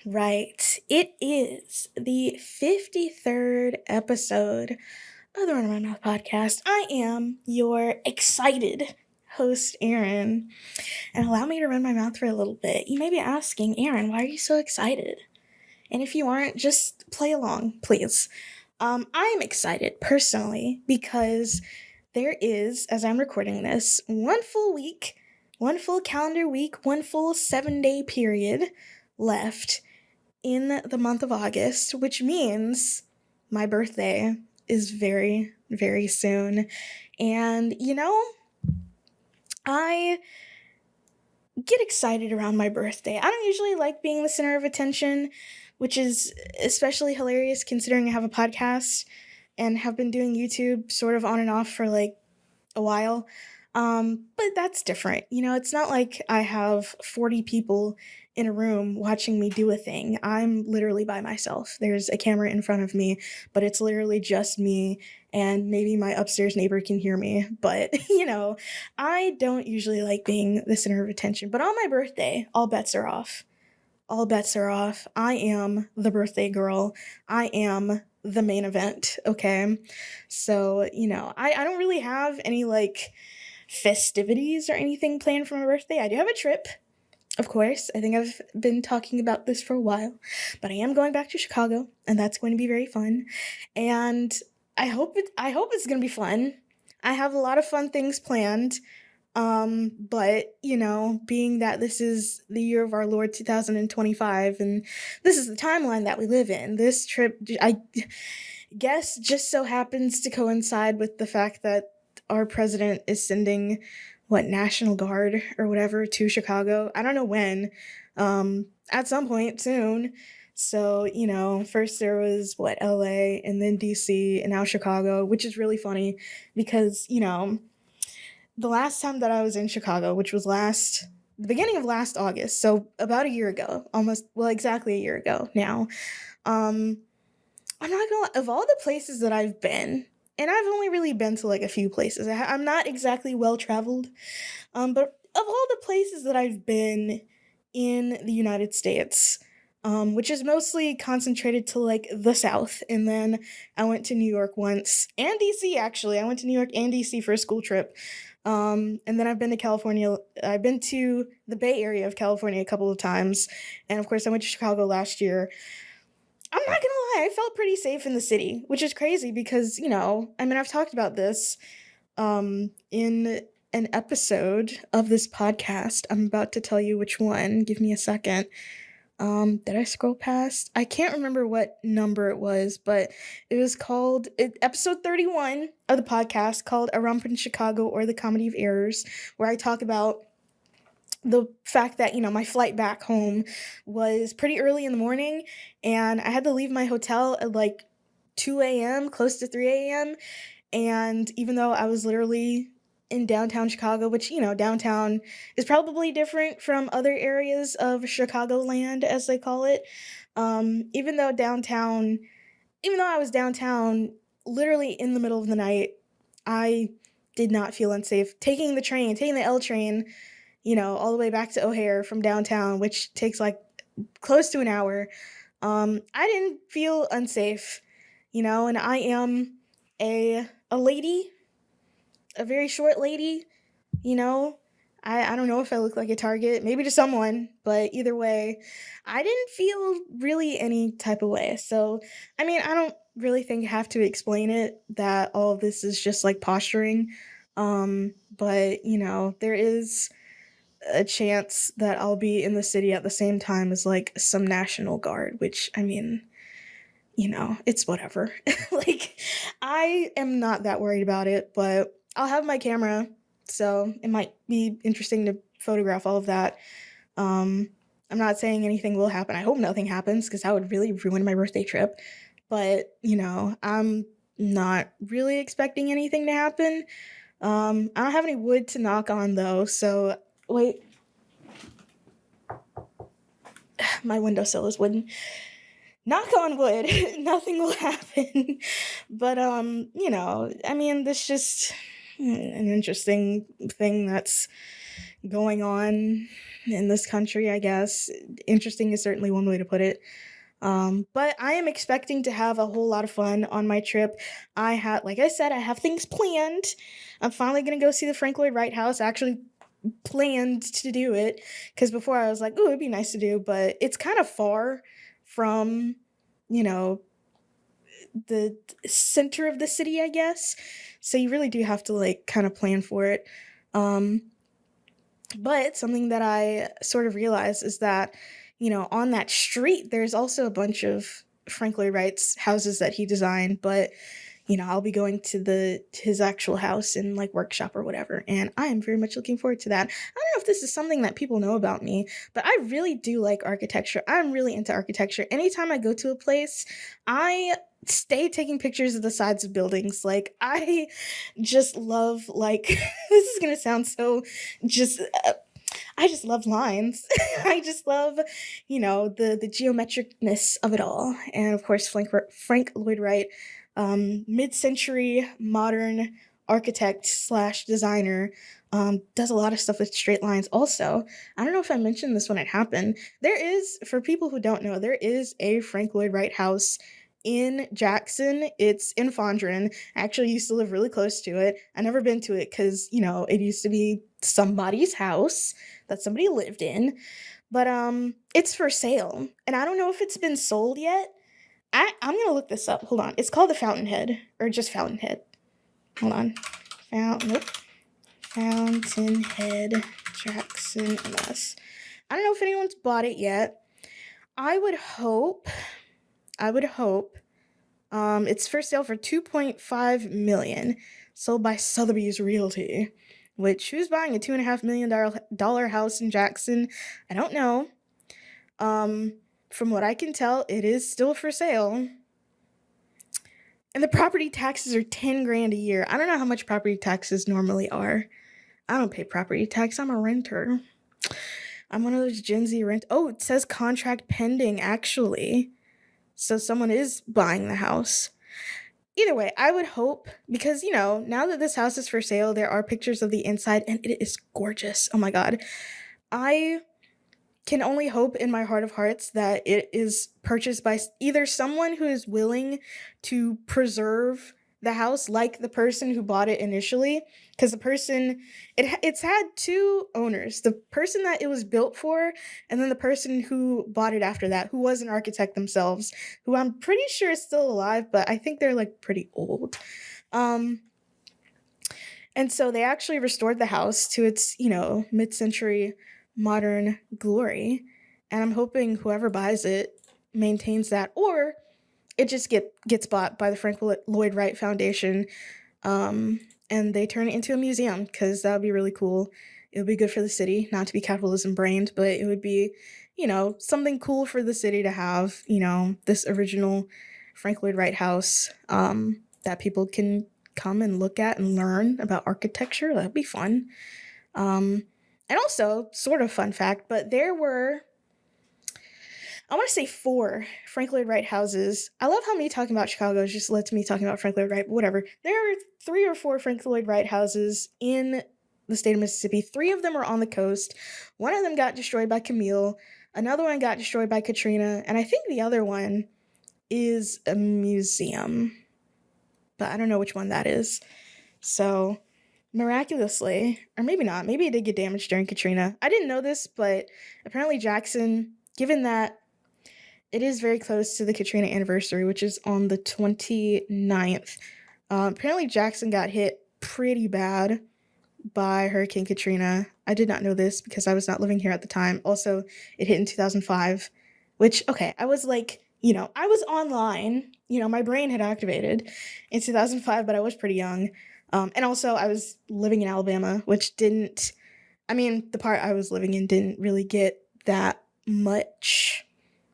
Right. It is the 53rd episode of the Runnin My Mouth podcast. I am your excited host, Aaron, and allow me to run my mouth for a little bit. You may be asking, Aaron, why are you so excited? And if you aren't, just play along, please. I'm excited personally because there is, as I'm recording this, one full calendar week, one full 7-day period left in the month of August, which means my birthday is very, very soon. And, I get excited around my birthday. I don't usually like being the center of attention, which is especially hilarious considering I have a podcast and have been doing YouTube sort of on and off for like a while. But that's different. It's not like I have 40 people in a room watching me do a thing. I'm literally by myself. There's a camera in front of me, but it's literally just me, and maybe my upstairs neighbor can hear me. But, I don't usually like being the center of attention. But on my birthday, all bets are off. All bets are off. I am the birthday girl. I am the main event, okay? So, I don't really have any like festivities or anything planned for my birthday. I do have a trip, of course. I think I've been talking about this for a while, but I am going back to Chicago, and that's going to be very fun. And I hope it's going to be fun. I have a lot of fun things planned. But being that this is the year of our Lord 2025, and this is the timeline that we live in, this trip, I guess, just so happens to coincide with the fact that our president is sending, National Guard or whatever to Chicago. I don't know when, at some point soon. So, first there was, LA, and then DC, and now Chicago, which is really funny because, the last time that I was in Chicago, which was the beginning of last August, so about a year ago, exactly a year ago now. I'm not gonna of all the places that I've been, and I've only really been to like a few places. I'm not exactly well traveled, but of all the places that I've been in the United States, which is mostly concentrated to like the South, and then I went to New York once, and DC actually. I went to New York and DC for a school trip. And then I've been to California. I've been to the Bay Area of California a couple of times. And of course, I went to Chicago last year. I'm not gonna lie, I felt pretty safe in the city, which is crazy because, I've talked about this in an episode of this podcast. I'm about to tell you which one. Give me a second. Did I scroll past? I can't remember what number it was, but it was called episode 31 of the podcast, called A Rump in Chicago, or The Comedy of Errors, where I talk about the fact that, my flight back home was pretty early in the morning, and I had to leave my hotel at like 2 a.m., close to 3 a.m. And even though I was literally in downtown Chicago, which, downtown is probably different from other areas of Chicagoland, as they call it. Even though I was downtown, literally in the middle of the night, I did not feel unsafe. Taking the L train, all the way back to O'Hare from downtown, which takes like close to an hour, I didn't feel unsafe, and I am a lady, a very short lady, you know. I don't know if I look like a target, maybe to someone, but either way, I didn't feel really any type of way. So, I don't really think I have to explain it that all of this is just like posturing. But, there is a chance that I'll be in the city at the same time as like some National Guard, which, it's whatever. Like, I am not that worried about it, but I'll have my camera, so it might be interesting to photograph all of that. I'm not saying anything will happen. I hope nothing happens because that would really ruin my birthday trip. But, I'm not really expecting anything to happen. I don't have any wood to knock on though, so wait. My windowsill is wooden. Knock on wood, nothing will happen. But this just an interesting thing that's going on in this country, I guess. Interesting is certainly one way to put it. But I am expecting to have a whole lot of fun on my trip. Like I said, I have things planned. I'm finally gonna go see the Frank Lloyd Wright House. I actually planned to do it because before I was like, "Ooh, it'd be nice to do," but it's kind of far from, you know, the center of the city, I guess. So you really do have to like kind of plan for it. Um, but something that I sort of realized is that, on that street, there's also a bunch of Frank Lloyd Wright's houses that he designed, but I'll be going to his actual house and like workshop or whatever, and I am very much looking forward to that. I don't know if this is something that people know about me, but I really do like architecture. I'm really into architecture. Anytime I go to a place, I stay taking pictures of the sides of buildings. Like I just love like this is gonna sound so just I just love lines. I just love, the geometricness of it all. And of course, Frank Lloyd Wright, mid-century modern architect slash designer, does a lot of stuff with straight lines. Also, I don't know if I mentioned this when it happened. For people who don't know, there is a Frank Lloyd Wright house in Jackson. It's in Fondren. I actually used to live really close to it. I never been to it because, it used to be somebody's house that somebody lived in. But it's for sale. And I don't know if it's been sold yet. I'm gonna look this up. Hold on. It's called the Fountainhead. Or just Fountainhead. Hold on. Nope. Fountainhead Jackson MS. I don't know if anyone's bought it yet. I would hope it's for sale for $2.5 million, sold by Sotheby's Realty. Which, who's buying a $2.5 million house in Jackson? I don't know. From what I can tell, it is still for sale. And the property taxes are 10 grand a year. I don't know how much property taxes normally are. I don't pay property tax. I'm a renter. I'm one of those Gen Z rent. Oh, it says contract pending, actually. So someone is buying the house. Either way, I would hope, because, now that this house is for sale, there are pictures of the inside and it is gorgeous. Oh my God. I can only hope in my heart of hearts that it is purchased by either someone who is willing to preserve the house, like the person who bought it initially, because it's had two owners, the person that it was built for, and then the person who bought it after that, who was an architect themselves, who I'm pretty sure is still alive, but I think they're like pretty old. And so they actually restored the house to its, mid-century modern glory, and I'm hoping whoever buys it maintains that, or it just gets bought by the Frank Lloyd Wright Foundation, and they turn it into a museum, because that would be really cool. It would be good for the city, not to be capitalism brained, but it would be, something cool for the city to have, this original Frank Lloyd Wright house, that people can come and look at and learn about architecture. That'd be fun. And also, sort of fun fact, but there were, I want to say 4 Frank Lloyd Wright houses. I love how me talking about Chicago just lets me talking about Frank Lloyd Wright, but whatever. There are 3 or 4 Frank Lloyd Wright houses in the state of Mississippi. 3 of them are on the coast. One of them got destroyed by Camille. Another one got destroyed by Katrina. And I think the other one is a museum, but I don't know which one that is. So miraculously, or maybe not, maybe it did get damaged during Katrina. I didn't know this, but apparently Jackson, given that it is very close to the Katrina anniversary, which is on the 29th. Apparently Jackson got hit pretty bad by Hurricane Katrina. I did not know this because I was not living here at the time. Also, it hit in 2005, which, okay, I was like, I was online. My brain had activated in 2005, but I was pretty young. And also, I was living in Alabama, which the part I was living in didn't really get that much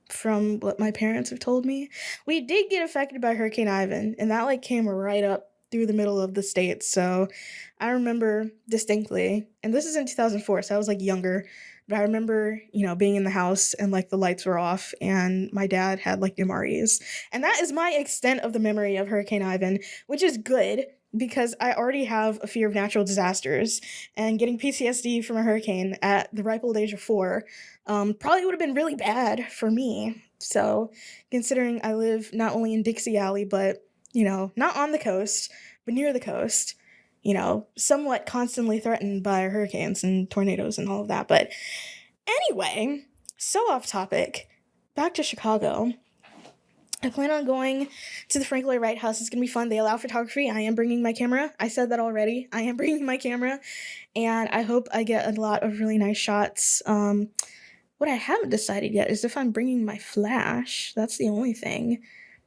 from what my parents have told me. We did get affected by Hurricane Ivan, and that came right up through the middle of the state. So I remember distinctly, and this is in 2004, so I was younger, but I remember, being in the house and the lights were off and my dad had MREs. And that is my extent of the memory of Hurricane Ivan, which is good because I already have a fear of natural disasters, and getting PTSD from a hurricane at the ripe old age of 4 probably would have been really bad for me. So, considering I live not only in Dixie Alley, but, not on the coast, but near the coast, somewhat constantly threatened by hurricanes and tornadoes and all of that. But anyway, so off topic, back to Chicago. I plan on going to the Frank Lloyd Wright House. It's going to be fun. They allow photography. I am bringing my camera. I said that already. I am bringing my camera, and I hope I get a lot of really nice shots. What I haven't decided yet is if I'm bringing my flash. That's the only thing.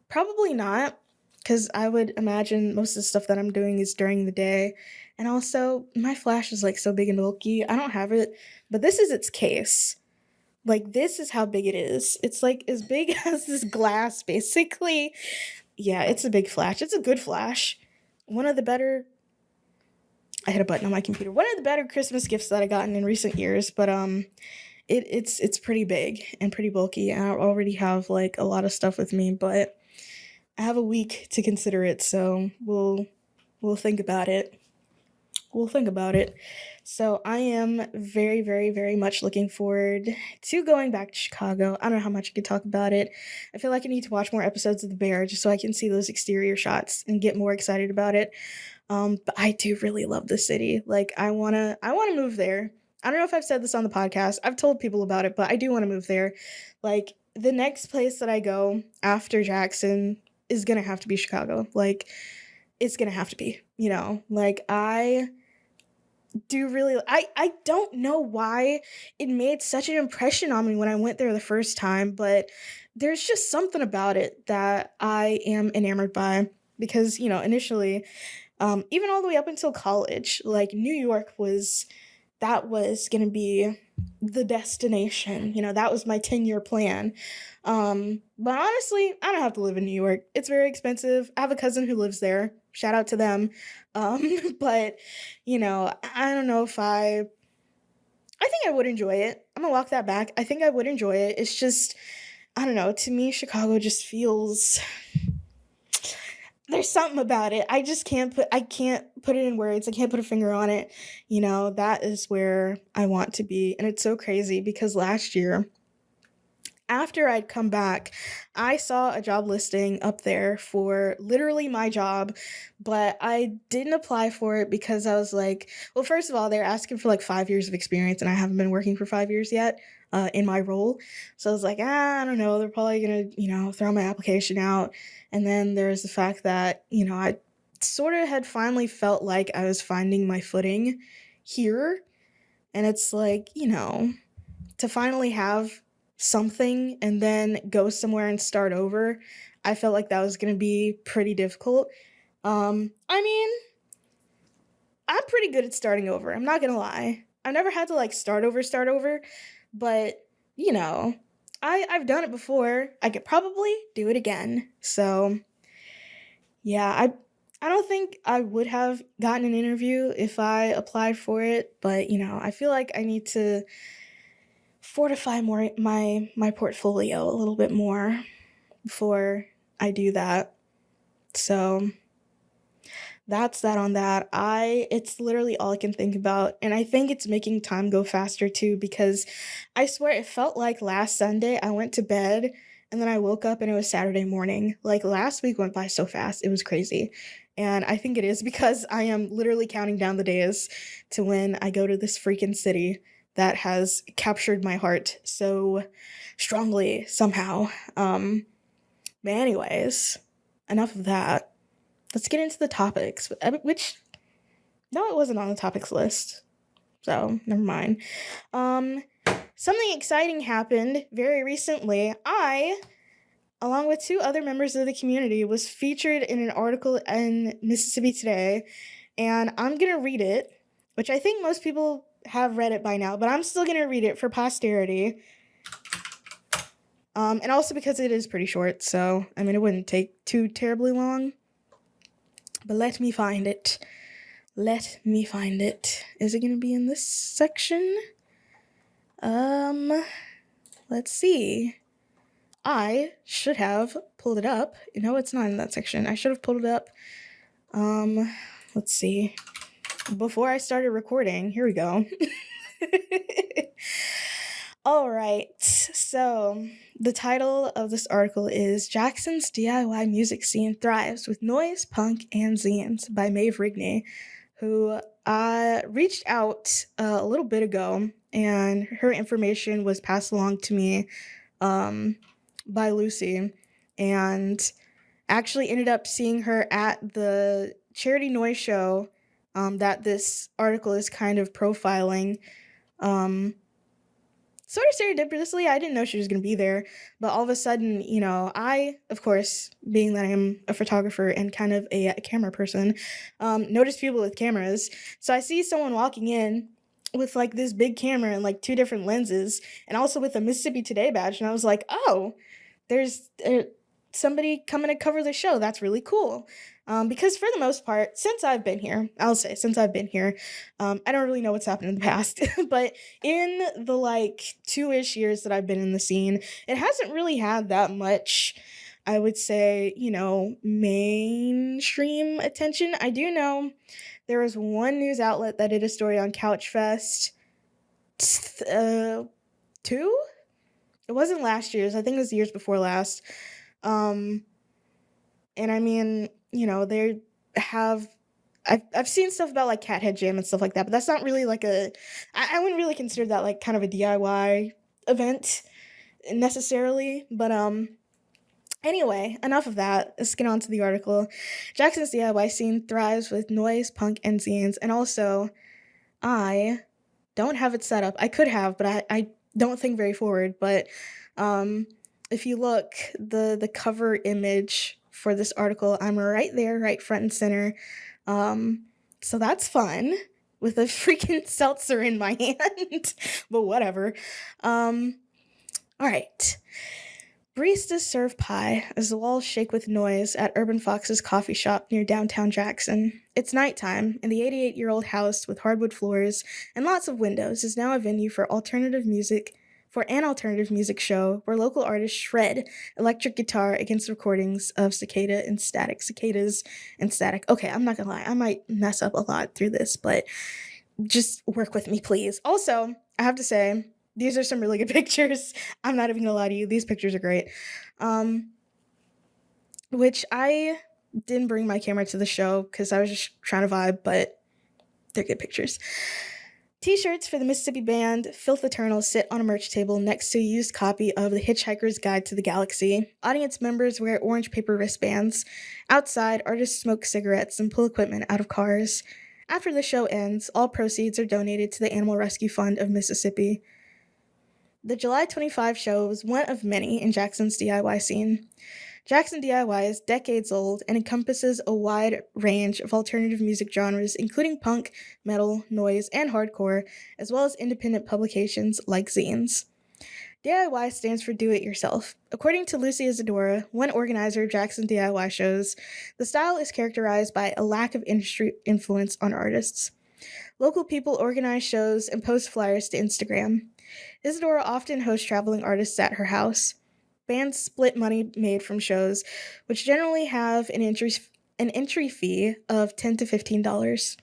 Probably not, because I would imagine most of the stuff that I'm doing is during the day. And also, my flash is like so big and bulky. I don't have it, but this is its case. Like, this is how big it is. It's like as big as this glass, basically. Yeah, it's a big flash. It's a good flash. One of the better... I hit a button on my computer. One of the better Christmas gifts that I gotten in recent years, but it's pretty big and pretty bulky, and I already have like a lot of stuff with me, but I have a week to consider it, so we'll think about it. We'll think about it. So I am very, very, very much looking forward to going back to Chicago. I don't know how much I could talk about it. I feel like I need to watch more episodes of The Bear just so I can see those exterior shots and get more excited about it. But I do really love the city. Like, I wanna move there. I don't know if I've said this on the podcast. I've told people about it, but I do want to move there. Like, the next place that I go after Jackson is gonna have to be Chicago. Like, it's gonna have to be, like, I don't know why it made such an impression on me when I went there the first time, but there's just something about it that I am enamored by, because, initially, even all the way up until college, like, New York was going to be the destination. That was my 10-year plan. But honestly, I don't have to live in New York. It's very expensive. I have a cousin who lives there. Shout out to them. But, I don't know if I think I would enjoy it. I'm gonna walk that back. I think I would enjoy it. It's just, I don't know. To me, Chicago just feels... There's something about it. I can't put it in words. I can't put a finger on it. That is where I want to be. And it's so crazy because last year, after I'd come back, I saw a job listing up there for literally my job, but I didn't apply for it because I was like, well, first of all, they're asking for like 5 years of experience, and I haven't been working for 5 years yet in my role. So I was like, I don't know, they're probably gonna, throw my application out. And then there's the fact that, I sort of had finally felt like I was finding my footing here. And it's like, to finally have something and then go somewhere and start over, I felt like that was going to be pretty difficult. I mean, I'm pretty good at starting over. I'm not going to lie. I've never had to like start over, but I've done it before. I could probably do it again. So yeah, I don't think I would have gotten an interview if I applied for it, but I feel like I need to fortify more my portfolio a little bit more before I do that. So that's that on that. It's literally all I can think about, and I think it's making time go faster too, because I swear it felt like last Sunday I went to bed and then I woke up and it was Saturday morning. Like, last week went by so fast. It was crazy. And I think it is because I am literally counting down the days to when I go to this freaking city that has captured my heart so strongly somehow. But anyways, enough of that. Let's get into the topics, which, no, it wasn't on the topics list, so never mind. Something exciting happened very recently. I, along with 2 other members of the community, was featured in an article in Mississippi Today, and I'm gonna read it, which I think most people have read it by now, but I'm still gonna read it for posterity. And also because it is pretty short, so, I mean, it wouldn't take too terribly long. But let me find it. Is it gonna be in this section? Let's see. I should have pulled it up. No, it's not in that section. I should have pulled it up Um, let's see. Before I started recording, here we go. All right. So, the title of this article is Jackson's DIY Music Scene Thrives with Noise, Punk, and Zines by Maeve Rigney, who I reached out a little bit ago, and her information was passed along to me by Lucy, and actually ended up seeing her at the Charity Noise show that this article is kind of profiling. Um, Sort of serendipitously, I didn't know she was going to be there, but all of a sudden, I, of course, being that I'm a photographer and kind of a camera person, notice people with cameras. So I see someone walking in with like this big camera and like two different lenses, and also with a Mississippi Today badge, and I was like, oh, there's somebody coming to cover the show. That's really cool. Because for the most part, since I've been here, I don't really know what's happened in the past, but in the like 2-ish years that I've been in the scene, it hasn't really had that much, I would say, mainstream attention. I do know there was one news outlet that did a story on Couch Fest 2? It wasn't last year's. I think it was the years before last. Um, and I mean, they have. I've seen stuff about like Cathead Jam and stuff like that, but that's not really like I wouldn't really consider that like kind of a DIY event necessarily. But anyway, enough of that. Let's get on to the article. Jackson's DIY scene thrives with noise, punk, and zines, and also I don't have it set up. I could have, but I don't think very forward. But if you look, the cover image for this article, I'm right there, right front and center. So that's fun with a freaking seltzer in my hand, but whatever. All right. Baristas serve pie as the walls shake with noise at Urban Fox's coffee shop near downtown Jackson. It's nighttime, and the 88-year-old house with hardwood floors and lots of windows is now a venue for an alternative music show where local artists shred electric guitar against recordings of cicadas and static. Okay, I'm not gonna lie, I might mess up a lot through this, but just work with me, please. Also, I have to say, these are some really good pictures. I'm not even gonna lie to you, these pictures are great. Which I didn't bring my camera to the show because I was just trying to vibe, but they're good pictures. T-shirts for the Mississippi band Filth Eternal sit on a merch table next to a used copy of The Hitchhiker's Guide to the Galaxy. Audience members wear orange paper wristbands. Outside, artists smoke cigarettes and pull equipment out of cars. After the show ends, all proceeds are donated to the Animal Rescue Fund of Mississippi. The July 25 show was one of many in Jackson's DIY scene. Jackson DIY is decades old and encompasses a wide range of alternative music genres, including punk, metal, noise, and hardcore, as well as independent publications like zines. DIY stands for Do It Yourself. According to Lucy Isadora, one organizer of Jackson DIY shows, the style is characterized by a lack of industry influence on artists. Local people organize shows and post flyers to Instagram. Isadora often hosts traveling artists at her house. Bands split money made from shows, which generally have an entry fee of $10 to $15.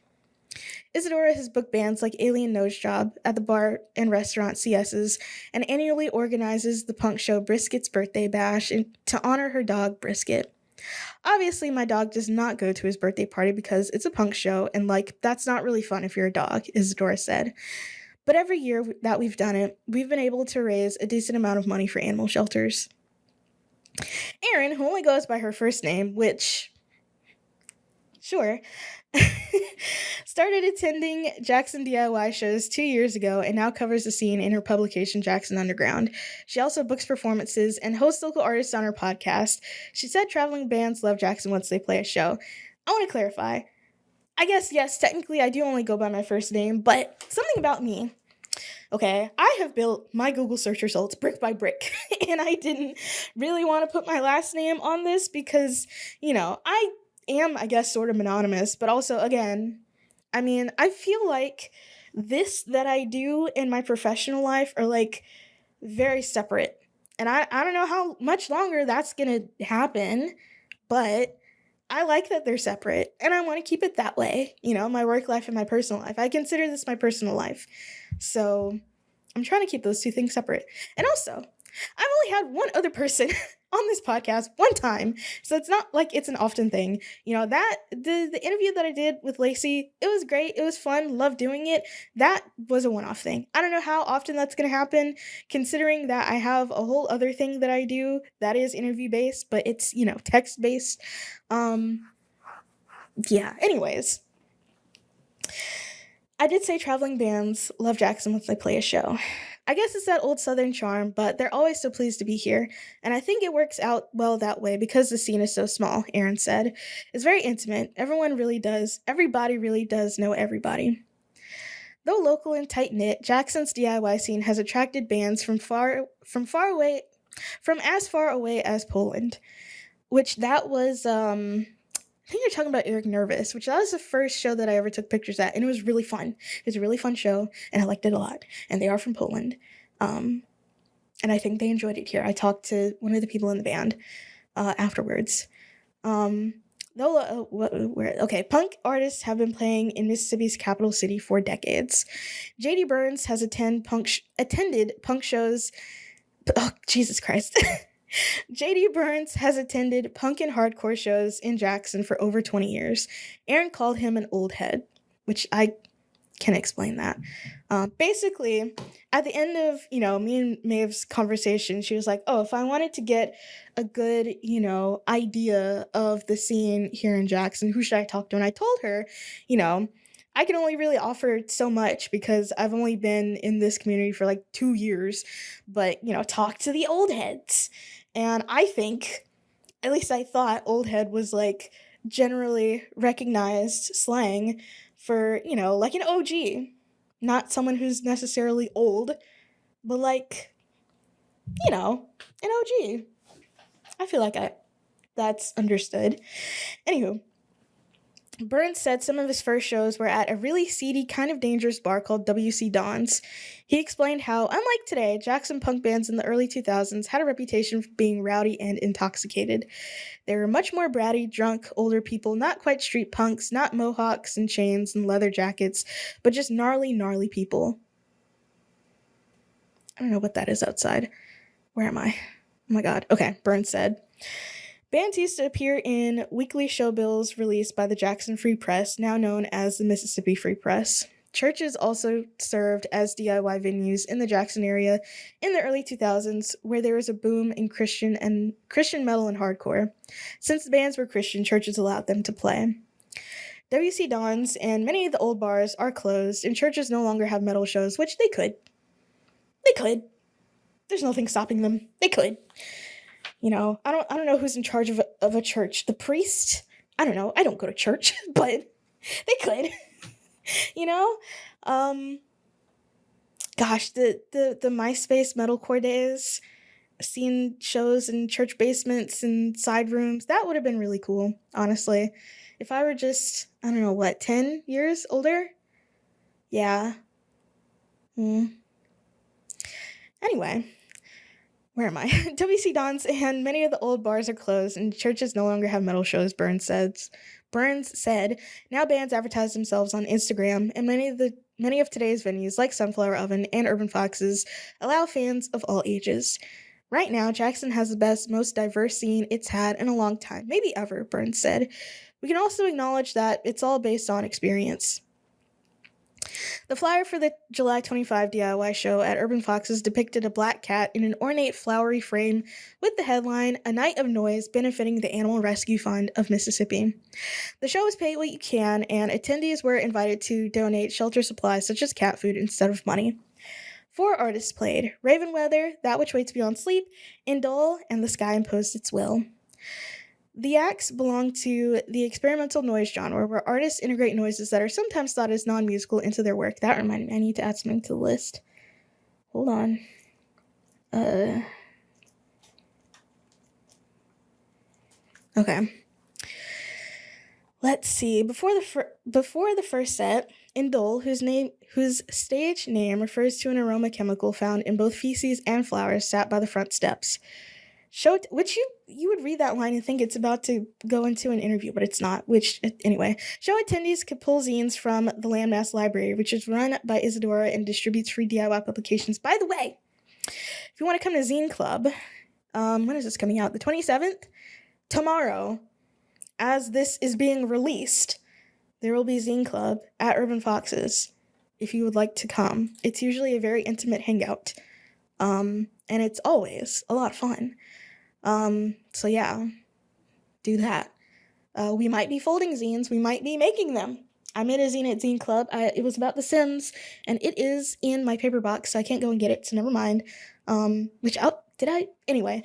Isadora has booked bands like Alien Nose Job at the bar and restaurant CS's and annually organizes the punk show Brisket's Birthday Bash to honor her dog, Brisket. Obviously, my dog does not go to his birthday party because it's a punk show, and that's not really fun if you're a dog, Isadora said. But every year that we've done it, we've been able to raise a decent amount of money for animal shelters. Erin, who only goes by her first name, which, sure, started attending Jackson DIY shows 2 years ago and now covers the scene in her publication, Jackson Underground. She also books performances and hosts local artists on her podcast. She said traveling bands love Jackson once they play a show. I want to clarify. I guess, yes, technically I do only go by my first name, but something about me. Okay, I have built my Google search results brick by brick, and I didn't really want to put my last name on this because, I am, I guess, sort of anonymous, but also, again, I feel like this that I do in my professional life are, very separate, and I don't know how much longer that's gonna happen, but I like that they're separate, and I want to keep it that way. My work life and my personal life. I consider this my personal life. So I'm trying to keep those two things separate. And also, I've only had one other person on this podcast one time, so it's not like it's an often thing. That the interview that I did with Lacey, it was great. It was fun. Loved doing it. That was a one-off thing. I don't know how often that's going to happen, considering that I have a whole other thing that I do that is interview-based, but it's, text-based. Yeah, anyways. I did say traveling bands love Jackson once they play a show. I guess it's that old Southern charm, but they're always so pleased to be here, and I think it works out well that way because the scene is so small, Aaron said. It's very intimate. Everybody really does know everybody. Though local and tight-knit, Jackson's DIY scene has attracted bands from as far away as Poland, which that was, I think you're talking about Eric Nervous, which that was the first show that I ever took pictures at, and it was really fun. It was a really fun show, and I liked it a lot. And they are from Poland, and I think they enjoyed it here. I talked to one of the people in the band afterwards. Punk artists have been playing in Mississippi's capital city for decades. J.D. Burns has attended punk shows. Oh, Jesus Christ. J.D. Burns has attended punk and hardcore shows in Jackson for over 20 years. Aaron called him an old head, which I can explain that. Basically, at the end of, me and Maeve's conversation, she was like, oh, if I wanted to get a good, idea of the scene here in Jackson, who should I talk to? And I told her, I can only really offer so much because I've only been in this community for like 2 years, but, talk to the old heads. And I think, at least I thought, old head was like generally recognized slang for, like an OG. Not someone who's necessarily old, but like, an OG. I feel like that's understood. Anywho, Burns said some of his first shows were at a really seedy, kind of dangerous bar called WC Don's. He explained how, unlike today, Jackson punk bands in the early 2000s had a reputation for being rowdy and intoxicated. They were much more bratty, drunk, older people, not quite street punks, not mohawks and chains and leather jackets, but just gnarly, gnarly people. I don't know what that is outside. Where am I? Oh my god. Okay, Burns said. Bands used to appear in weekly showbills released by the Jackson Free Press, now known as the Mississippi Free Press. Churches also served as DIY venues in the Jackson area in the early 2000s, where there was a boom in Christian metal and hardcore. Since the bands were Christian, churches allowed them to play. WC Don's and many of the old bars are closed, and churches no longer have metal shows, which they could. They could. There's nothing stopping them. They could. I don't know who's in charge of a church. The priest? I don't know. I don't go to church, but they could. Gosh, the MySpace metalcore days, seeing shows in church basements and side rooms, that would have been really cool, honestly. If I were just, 10 years older? Yeah. Anyway. Where am I? WC Don's and many of the old bars are closed and churches no longer have metal shows, Burns said. Now bands advertise themselves on Instagram, and many of today's venues, like Sunflower Oven and Urban Foxes, allow fans of all ages. Right now, Jackson has the best, most diverse scene it's had in a long time, maybe ever, Burns said. We can also acknowledge that it's all based on experience. The flyer for the July 25 DIY show at Urban Foxes depicted a black cat in an ornate flowery frame with the headline, A Night of Noise benefiting the Animal Rescue Fund of Mississippi. The show was pay what you can, and attendees were invited to donate shelter supplies such as cat food instead of money. 4 artists played: Raven Weather, That Which Waits Beyond Sleep, Indole, and The Sky Imposed Its Will. The acts belong to the experimental noise genre, where artists integrate noises that are sometimes thought as non-musical into their work. That reminded me, I need to add something to the list. Hold on. Okay. Let's see. Before the first set, Indole, whose stage name refers to an aroma chemical found in both feces and flowers, sat by the front steps. Which you would read that line and think it's about to go into an interview, but it's not. Which anyway, show attendees could pull zines from the Landmass Library, which is run by Isadora and distributes free DIY publications. By the way, if you want to come to Zine Club, when is this coming out? The 27th? Tomorrow, as this is being released, there will be Zine Club at Urban Foxes if you would like to come. It's usually a very intimate hangout, and it's always a lot of fun. So yeah, do that. We might be folding zines. We might be making them. I made a zine at Zine Club. It was about The Sims, and it is in my paper box, so I can't go and get it, so never mind. Anyway.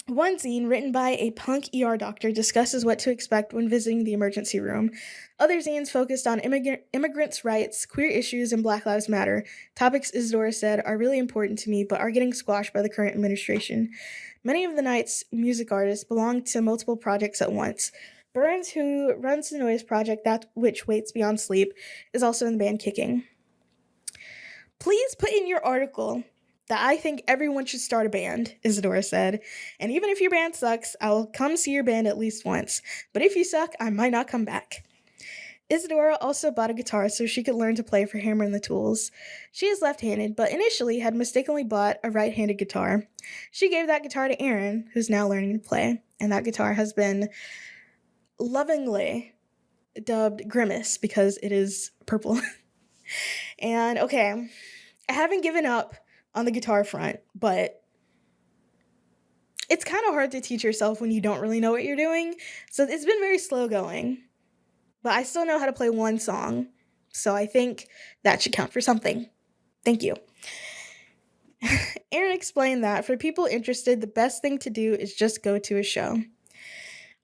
One zine, written by a punk ER doctor, discusses what to expect when visiting the emergency room. Other zines focused on immigrants' rights, queer issues, and Black Lives Matter. Topics, Isadora said, are really important to me, but are getting squashed by the current administration. Many of the night's music artists belong to multiple projects at once. Burns, who runs the Noise Project, that which waits beyond sleep, is also in the band Kicking. Please put in your article that I think everyone should start a band, Isadora said. And even if your band sucks, I will come see your band at least once. But if you suck, I might not come back. Isadora also bought a guitar so she could learn to play for Hammer and the Tools. She is left-handed, but initially had mistakenly bought a right-handed guitar. She gave that guitar to Aaron, who's now learning to play, and that guitar has been lovingly dubbed Grimace because it is purple. And okay, I haven't given up on the guitar front, but it's kind of hard to teach yourself when you don't really know what you're doing. So it's been very slow going, but I still know how to play one song. So I think that should count for something. Thank you. Aaron explained that for people interested, the best thing to do is just go to a show.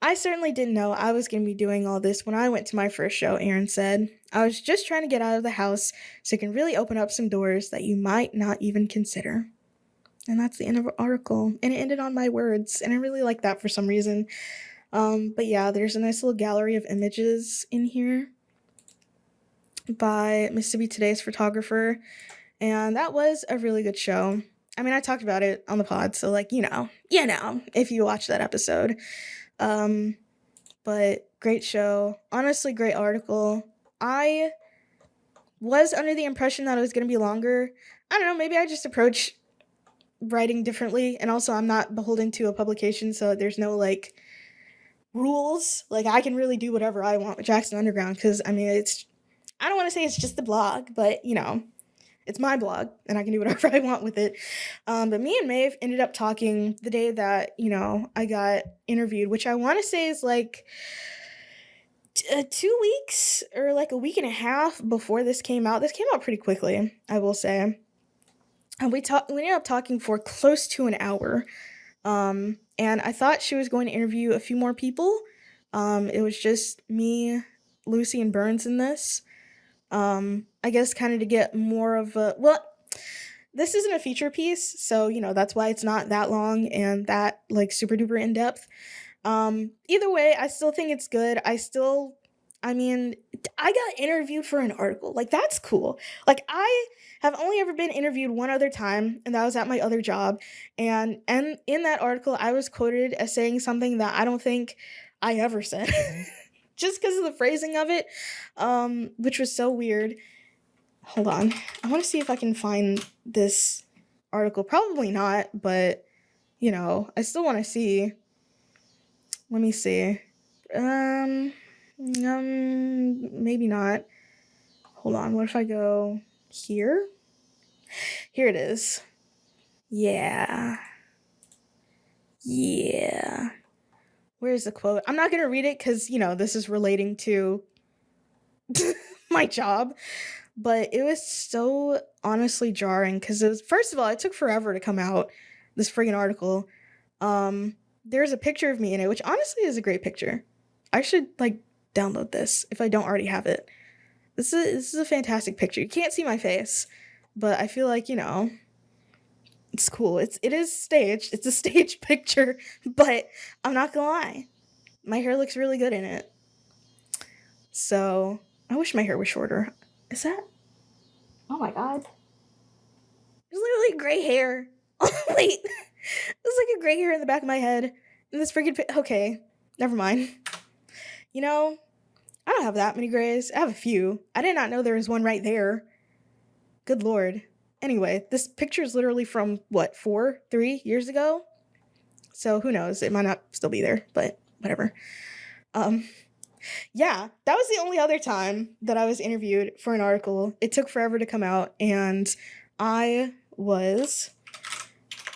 I certainly didn't know I was going to be doing all this when I went to my first show, Aaron said. I was just trying to get out of the house so it can really open up some doors that you might not even consider. And that's the end of the article. And it ended on my words, and I really like that for some reason. But yeah, there's a nice little gallery of images in here by Mississippi Today's photographer, and that was a really good show. I mean, I talked about it on the pod, so like, you know, if you watch that episode. But great show. Honestly, great article. I was under the impression that it was going to be longer. I don't know, maybe I just approach writing differently, and also I'm not beholden to a publication, so there's no, like, rules. Like, I can really do whatever I want with Jackson Underground, because, I mean, I don't want to say it's just a blog, but, you know, it's my blog, and I can do whatever I want with it. But me and Maeve ended up talking the day that, you know, I got interviewed, which I want to say is, like, 2 weeks or, like, a week and a half before this came out. This came out pretty quickly, I will say. And we ended up talking for close to an hour. And I thought she was going to interview a few more people. It was just me, Lucy, and Burns in this. I guess kind of to get more of this isn't a feature piece, so, you know, that's why it's not that long and that, like, super duper in depth. Either way, I still think it's good. I got interviewed for an article. Like, that's cool. Like, I have only ever been interviewed one other time, and that was at my other job. And in that article, I was quoted as saying something that I don't think I ever said. Just because of the phrasing of it, which was so weird. Hold on. I want to see if I can find this article. Probably not, but, you know, I still want to see. Let me see. Maybe not. Hold on. What if I go here? Here it is. Yeah. Where's the quote? I'm not going to read it because, you know, this is relating to my job. But it was so honestly jarring because it was, first of all, it took forever to come out, this friggin' article. There's a picture of me in it, which honestly is a great picture. I should, like, download this if I don't already have it. This is a fantastic picture. You can't see my face, but I feel like, you know, it's cool. It is staged. It's a staged picture, but I'm not gonna lie. My hair looks really good in it. So, I wish my hair was shorter. Is that? Oh my god. There's literally gray hair Wait, there's like a gray hair in the back of my head. And this freaking okay, never mind. You know, I don't have that many grays. I have a few. I did not know there was one right there. Good lord. Anyway, this picture is literally from what, 3 years ago? So who knows? It might not still be there, but whatever. Yeah, that was the only other time that I was interviewed for an article. It took forever to come out, and I was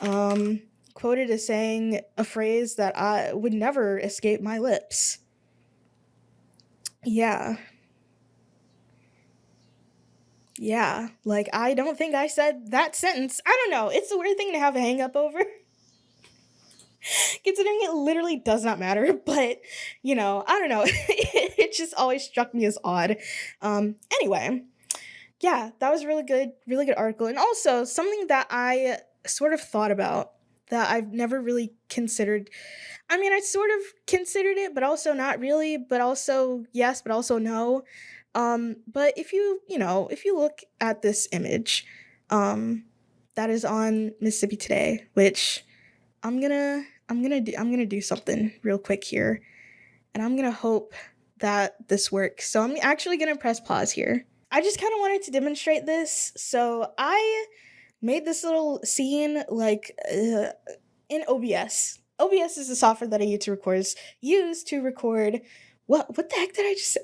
quoted as saying a phrase that I would never escape my lips. Yeah. Yeah, like I don't think I said that sentence. I don't know. It's a weird thing to have a hang up over. Considering it literally does not matter, but I don't know. It just always struck me as odd. Anyway, yeah, that was really good article. And also something that I sort of thought about that I've never really considered. I mean, I sort of considered it, but also not really, but also yes, but also no. But if if you look at this image, that is on Mississippi Today, which I'm gonna do something real quick here, and I'm gonna hope that this works. So I'm actually gonna press pause here. I just kind of wanted to demonstrate this. So I made this little scene like in OBS. OBS is the software that I use to record. What the heck did I just say?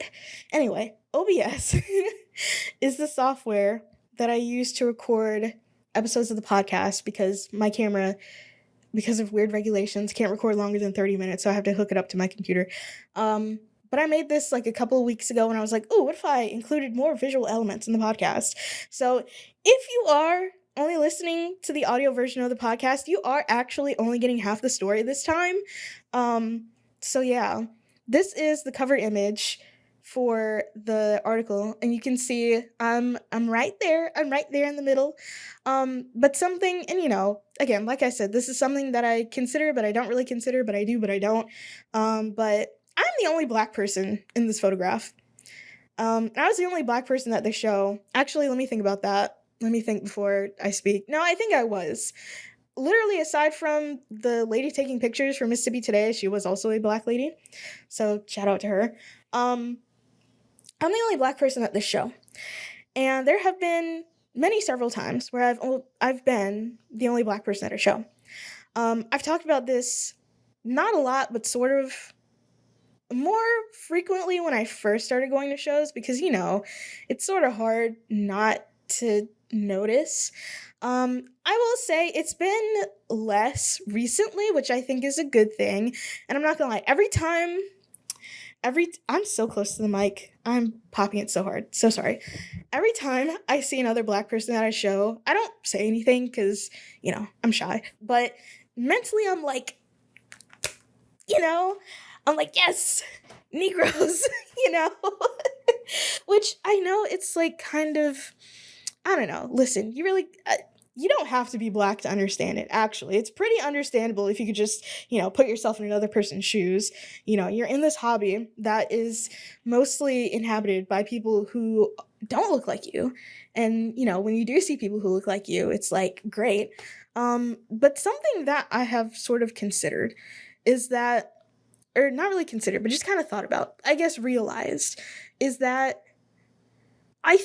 Anyway, OBS is the software that I use to record episodes of the podcast because my camera, because of weird regulations, can't record longer than 30 minutes, so I have to hook it up to my computer. But I made this like a couple of weeks ago and I was like, oh, what if I included more visual elements in the podcast? So if you are only listening to the audio version of the podcast, you are actually only getting half the story this time. So yeah, this is the cover image for the article, and you can see I'm right there. I'm right there in the middle. But something, and again, like I said, this is something that I consider, but I don't really consider, but I do, but I don't. But I'm the only Black person in this photograph. And I was the only Black person at the show. Actually, let me think about that. Let me think before I speak. No, I think I was. Literally, aside from the lady taking pictures for Mississippi Today, she was also a Black lady. So shout out to her. I'm the only Black person at this show. And there have been several times where I've been the only Black person at a show. I've talked about this not a lot, but sort of more frequently when I first started going to shows because, it's sort of hard not to notice. I will say it's been less recently, which I think is a good thing. And I'm not gonna lie, I'm so close to the mic. I'm popping it so hard. So sorry. Every time I see another Black person at a show, I don't say anything because, I'm shy. But mentally, I'm like, yes, Negroes, Which I know it's like kind of, I don't know. Listen, you don't have to be Black to understand it, actually. It's pretty understandable if you could just, put yourself in another person's shoes. You're in this hobby that is mostly inhabited by people who don't look like you. And, when you do see people who look like you, it's like, great. But something that I have sort of considered is that, or not really considered, but just kind of thought about, I guess realized, is that I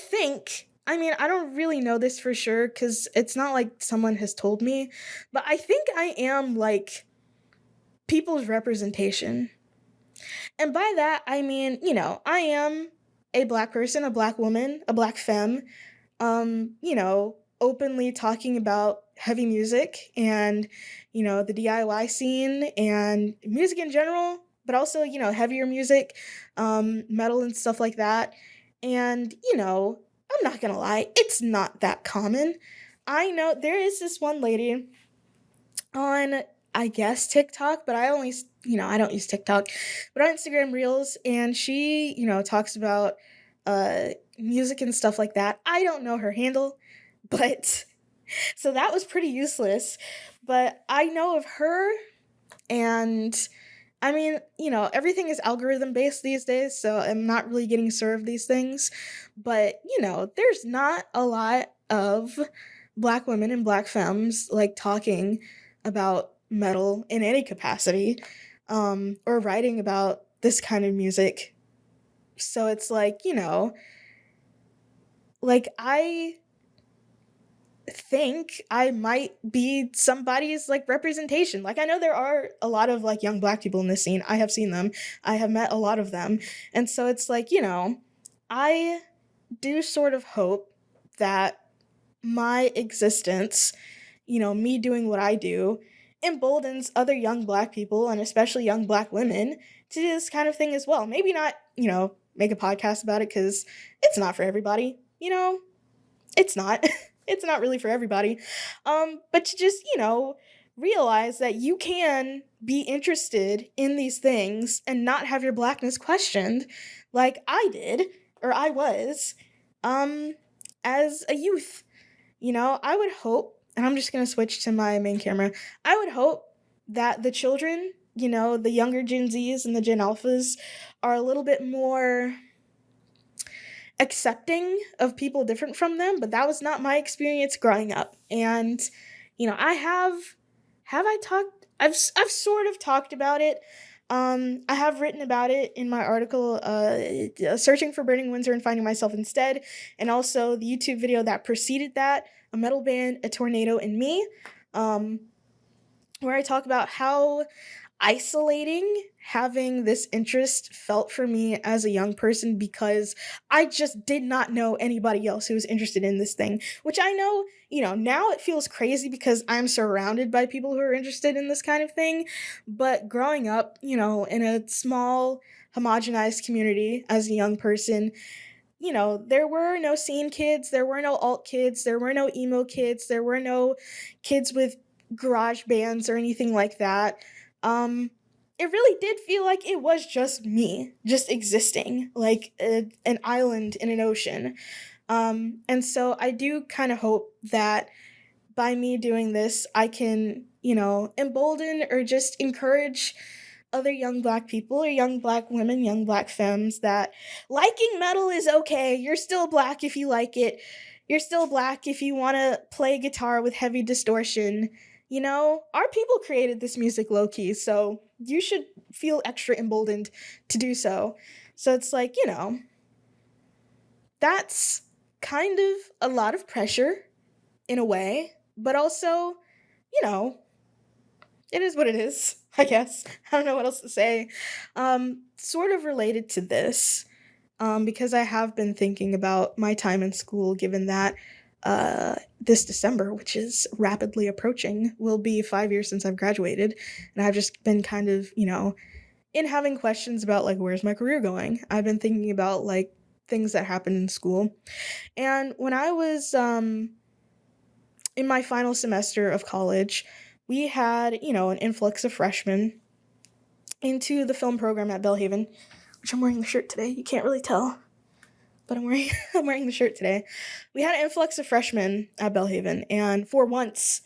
don't really know this for sure because it's not like someone has told me, but I think I am like people's representation. And by that, I mean, I am a Black person, a Black woman, a Black femme, openly talking about heavy music and, the DIY scene and music in general, but also, heavier music, metal and stuff like that. And, I'm not gonna lie, it's not that common. I know there is this one lady on, I guess, TikTok, but I don't use TikTok, but on Instagram Reels, and she, talks about music and stuff like that. I don't know her handle, but so that was pretty useless. But I know of her, and I mean, everything is algorithm based these days, so I'm not really getting served these things. But, there's not a lot of black women and black femmes like talking about metal in any capacity, or writing about this kind of music. So it's like, like I think I might be somebody's like representation. Like I know there are a lot of like young black people in this scene. I have seen them. I have met a lot of them. And so it's like, I do sort of hope that my existence, me doing what I do, emboldens other young black people and especially young black women to do this kind of thing as well. Maybe not, make a podcast about it because it's not for everybody, it's not. It's not really for everybody. But to just, realize that you can be interested in these things and not have your blackness questioned like I did, or I was, as a youth. I would hope, and I'm just going to switch to my main camera, I would hope that the children, the younger Gen Zs and the Gen Alphas are a little bit more accepting of people different from them, but that was not my experience growing up. And I I've sort of talked about it. I have written about it in my article, Searching for Burning Windsor and Finding Myself Instead, and also the YouTube video that preceded that, A Metal Band, A Tornado, and Me, where I talk about how isolating having this interest felt for me as a young person, because I just did not know anybody else who was interested in this thing, which I know, now it feels crazy because I'm surrounded by people who are interested in this kind of thing. But growing up, in a small, homogenized community as a young person, there were no scene kids, there were no alt kids, there were no emo kids, there were no kids with garage bands or anything like that. It really did feel like it was just me, just existing, like an island in an ocean. And so I do kind of hope that by me doing this, I can, embolden or just encourage other young black people or young black women, young black femmes, that liking metal is okay. You're still black if you like it. You're still black if you want to play guitar with heavy distortion. Our people created this music low key, so you should feel extra emboldened to do so. So it's like, that's kind of a lot of pressure in a way, but also, it is what it is, I guess. I don't know what else to say. Sort of related to this, because I have been thinking about my time in school, given that this December, which is rapidly approaching, will be 5 years since I've graduated. And I've just been kind of, in having questions about, like, where's my career going? I've been thinking about, like, things that happened in school. And when I was in my final semester of college, we had, an influx of freshmen into the film program at Belhaven, which I'm wearing the shirt today. You can't really tell, but I'm wearing the shirt today. We had an influx of freshmen at Belhaven, and for once,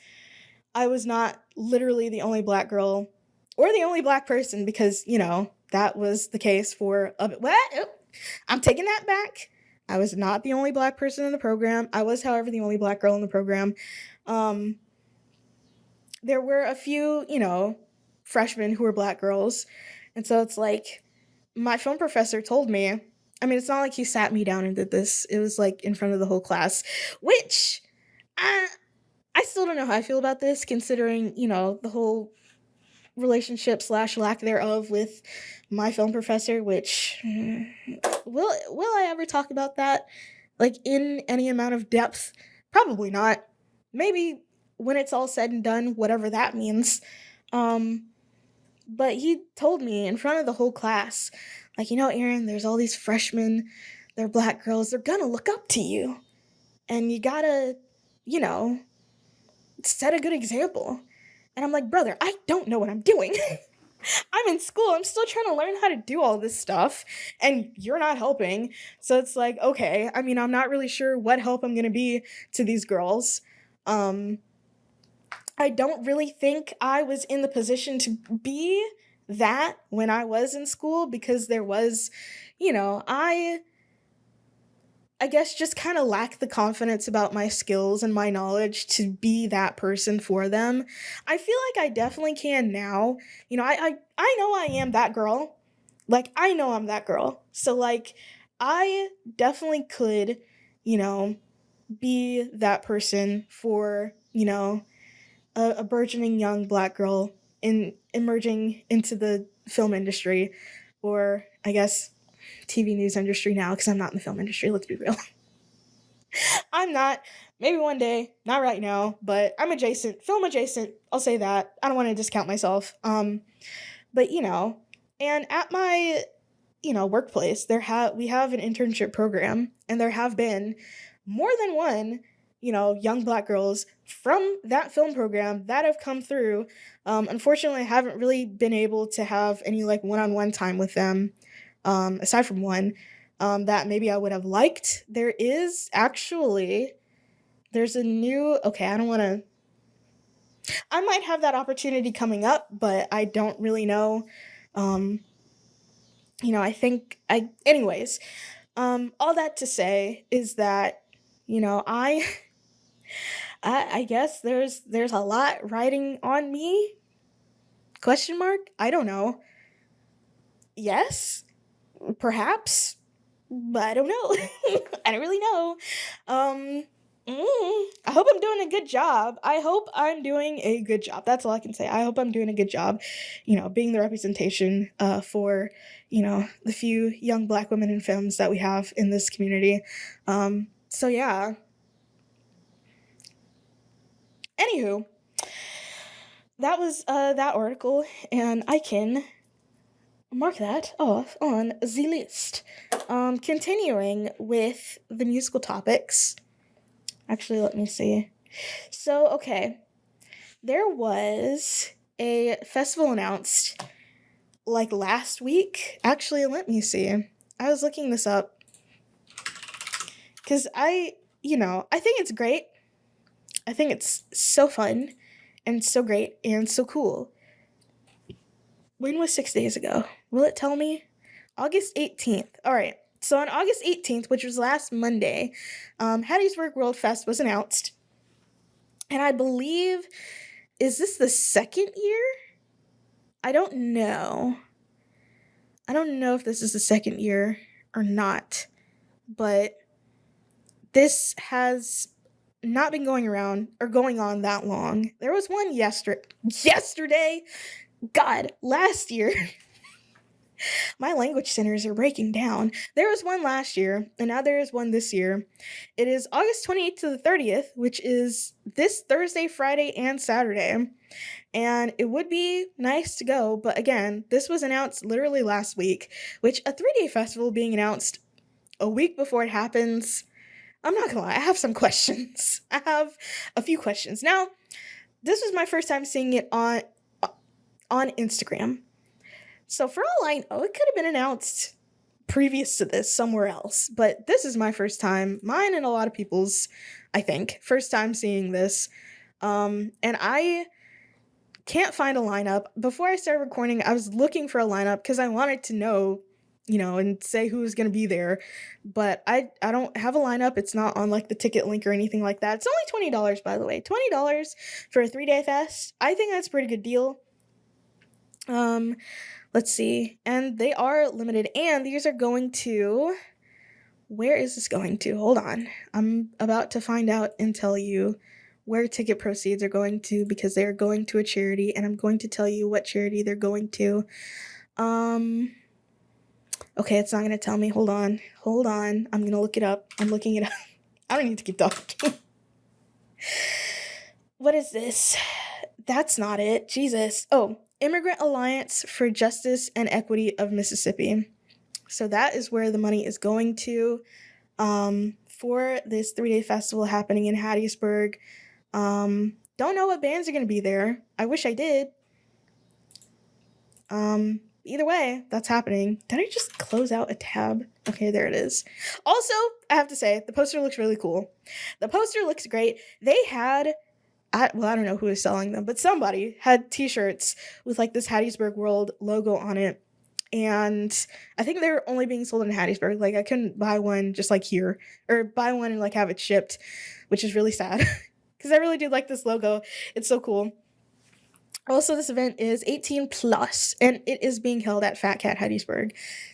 I was not literally the only black girl or the only black person, because, that was the case for a bit. What? Oh, I'm taking that back. I was not the only black person in the program. I was, however, the only black girl in the program. There were a few, freshmen who were black girls, and so it's like, my film professor told me, I mean, it's not like he sat me down and did this. It was like in front of the whole class, which I still don't know how I feel about this, considering, the whole relationship / lack thereof with my film professor, which will I ever talk about that, like, in any amount of depth? Probably not. Maybe when it's all said and done, whatever that means. But he told me in front of the whole class, like, Aaron, there's all these freshmen, they're black girls, they're gonna look up to you. And you gotta, set a good example. And I'm like, brother, I don't know what I'm doing. I'm in school, I'm still trying to learn how to do all this stuff, and you're not helping. So it's like, okay, I mean, I'm not really sure what help I'm gonna be to these girls. I don't really think I was in the position to be that when I was in school, because there was, I I guess just kind of lack the confidence about my skills and my knowledge to be that person for them. I feel like I definitely can now. You know, I know I am that girl. Like I know I'm that girl. So like I definitely could, you know, be that person for, a burgeoning young black girl in emerging into the film industry, or I guess TV news industry now, because I'm not in the film industry, let's be real. I'm not. Maybe one day, not right now, but I'm adjacent, film adjacent. I'll say that. I don't want to discount myself. But and at my workplace, we have an internship program, and there have been more than one, young black girls from that film program that have come through. Unfortunately, I haven't really been able to have any like one-on-one time with them, aside from one, that maybe I would have liked. There's a new, okay, I don't want to, I might have that opportunity coming up, but I don't really know. Um, I think anyways, all that to say is that, I, I guess there's a lot riding on me, question mark, I don't know. Yes, perhaps, but I don't know. I don't really know. I hope I'm doing a good job. I hope I'm doing a good job. That's all I can say. I hope I'm doing a good job, being the representation for, the few young black women in films that we have in this community. So yeah. Anywho, that was that article, and I can mark that off on the list. Continuing with the musical topics. Actually, let me see. So, okay. There was a festival announced like last week. Actually, let me see. I was looking this up because I think it's great. I think it's so fun and so great and so cool. When was 6 days ago? Will it tell me? August 18th. All right. So on August 18th, which was last Monday, Hattiesburg World Fest was announced. And I believe, is this the second year? I don't know. I don't know if this is the second year or not. But this has not been going on that long. There was one yesterday. God, last year. My language centers are breaking down. There was one last year, and now there is one this year. It is August 28th to the 30th, which is this Thursday, Friday, and Saturday. And it would be nice to go, but again, this was announced literally last week, which a 3-day festival being announced a week before it happens, I'm not gonna lie, I have some questions. I have a few questions. Now, this was my first time seeing it on Instagram. So for all I know, it could have been announced previous to this somewhere else, but this is my first time, mine and a lot of people's, I think, first time seeing this. And I can't find a lineup. Before I started recording, I was looking for a lineup because I wanted to know, and say who was going to be there, but I don't have a lineup. It's not on like the ticket link or anything like that. It's only $20, by the way. $20 for a 3-day fest. I think that's a pretty good deal. Let's see. And they are limited, and these are going to, where is this going to? Hold on. I'm about to find out and tell you where ticket proceeds are going to, because they are going to a charity, and I'm going to tell you what charity they're going to. Okay, it's not going to tell me. Hold on. I'm going to look it up. I'm looking it up. I don't need to keep talking. What is this? That's not it. Jesus. Oh, Immigrant Alliance for Justice and Equity of Mississippi. So that is where the money is going to, for this 3-day festival happening in Hattiesburg. Don't know what bands are going to be there. I wish I did. Either way, that's happening. Did I just close out a tab? Okay, there it is. Also, I have to say, the poster looks really cool. The poster looks great. They had, I don't know who was selling them, but somebody had t-shirts with like this Hattiesburg World logo on it. and I think they're only being sold in Hattiesburg. Like I couldn't buy one just like here, or buy one and like have it shipped, which is really sad because I really do like this logo. It's so cool. Also, this event is 18 plus, and it is being held at Fat Cat Hattiesburg.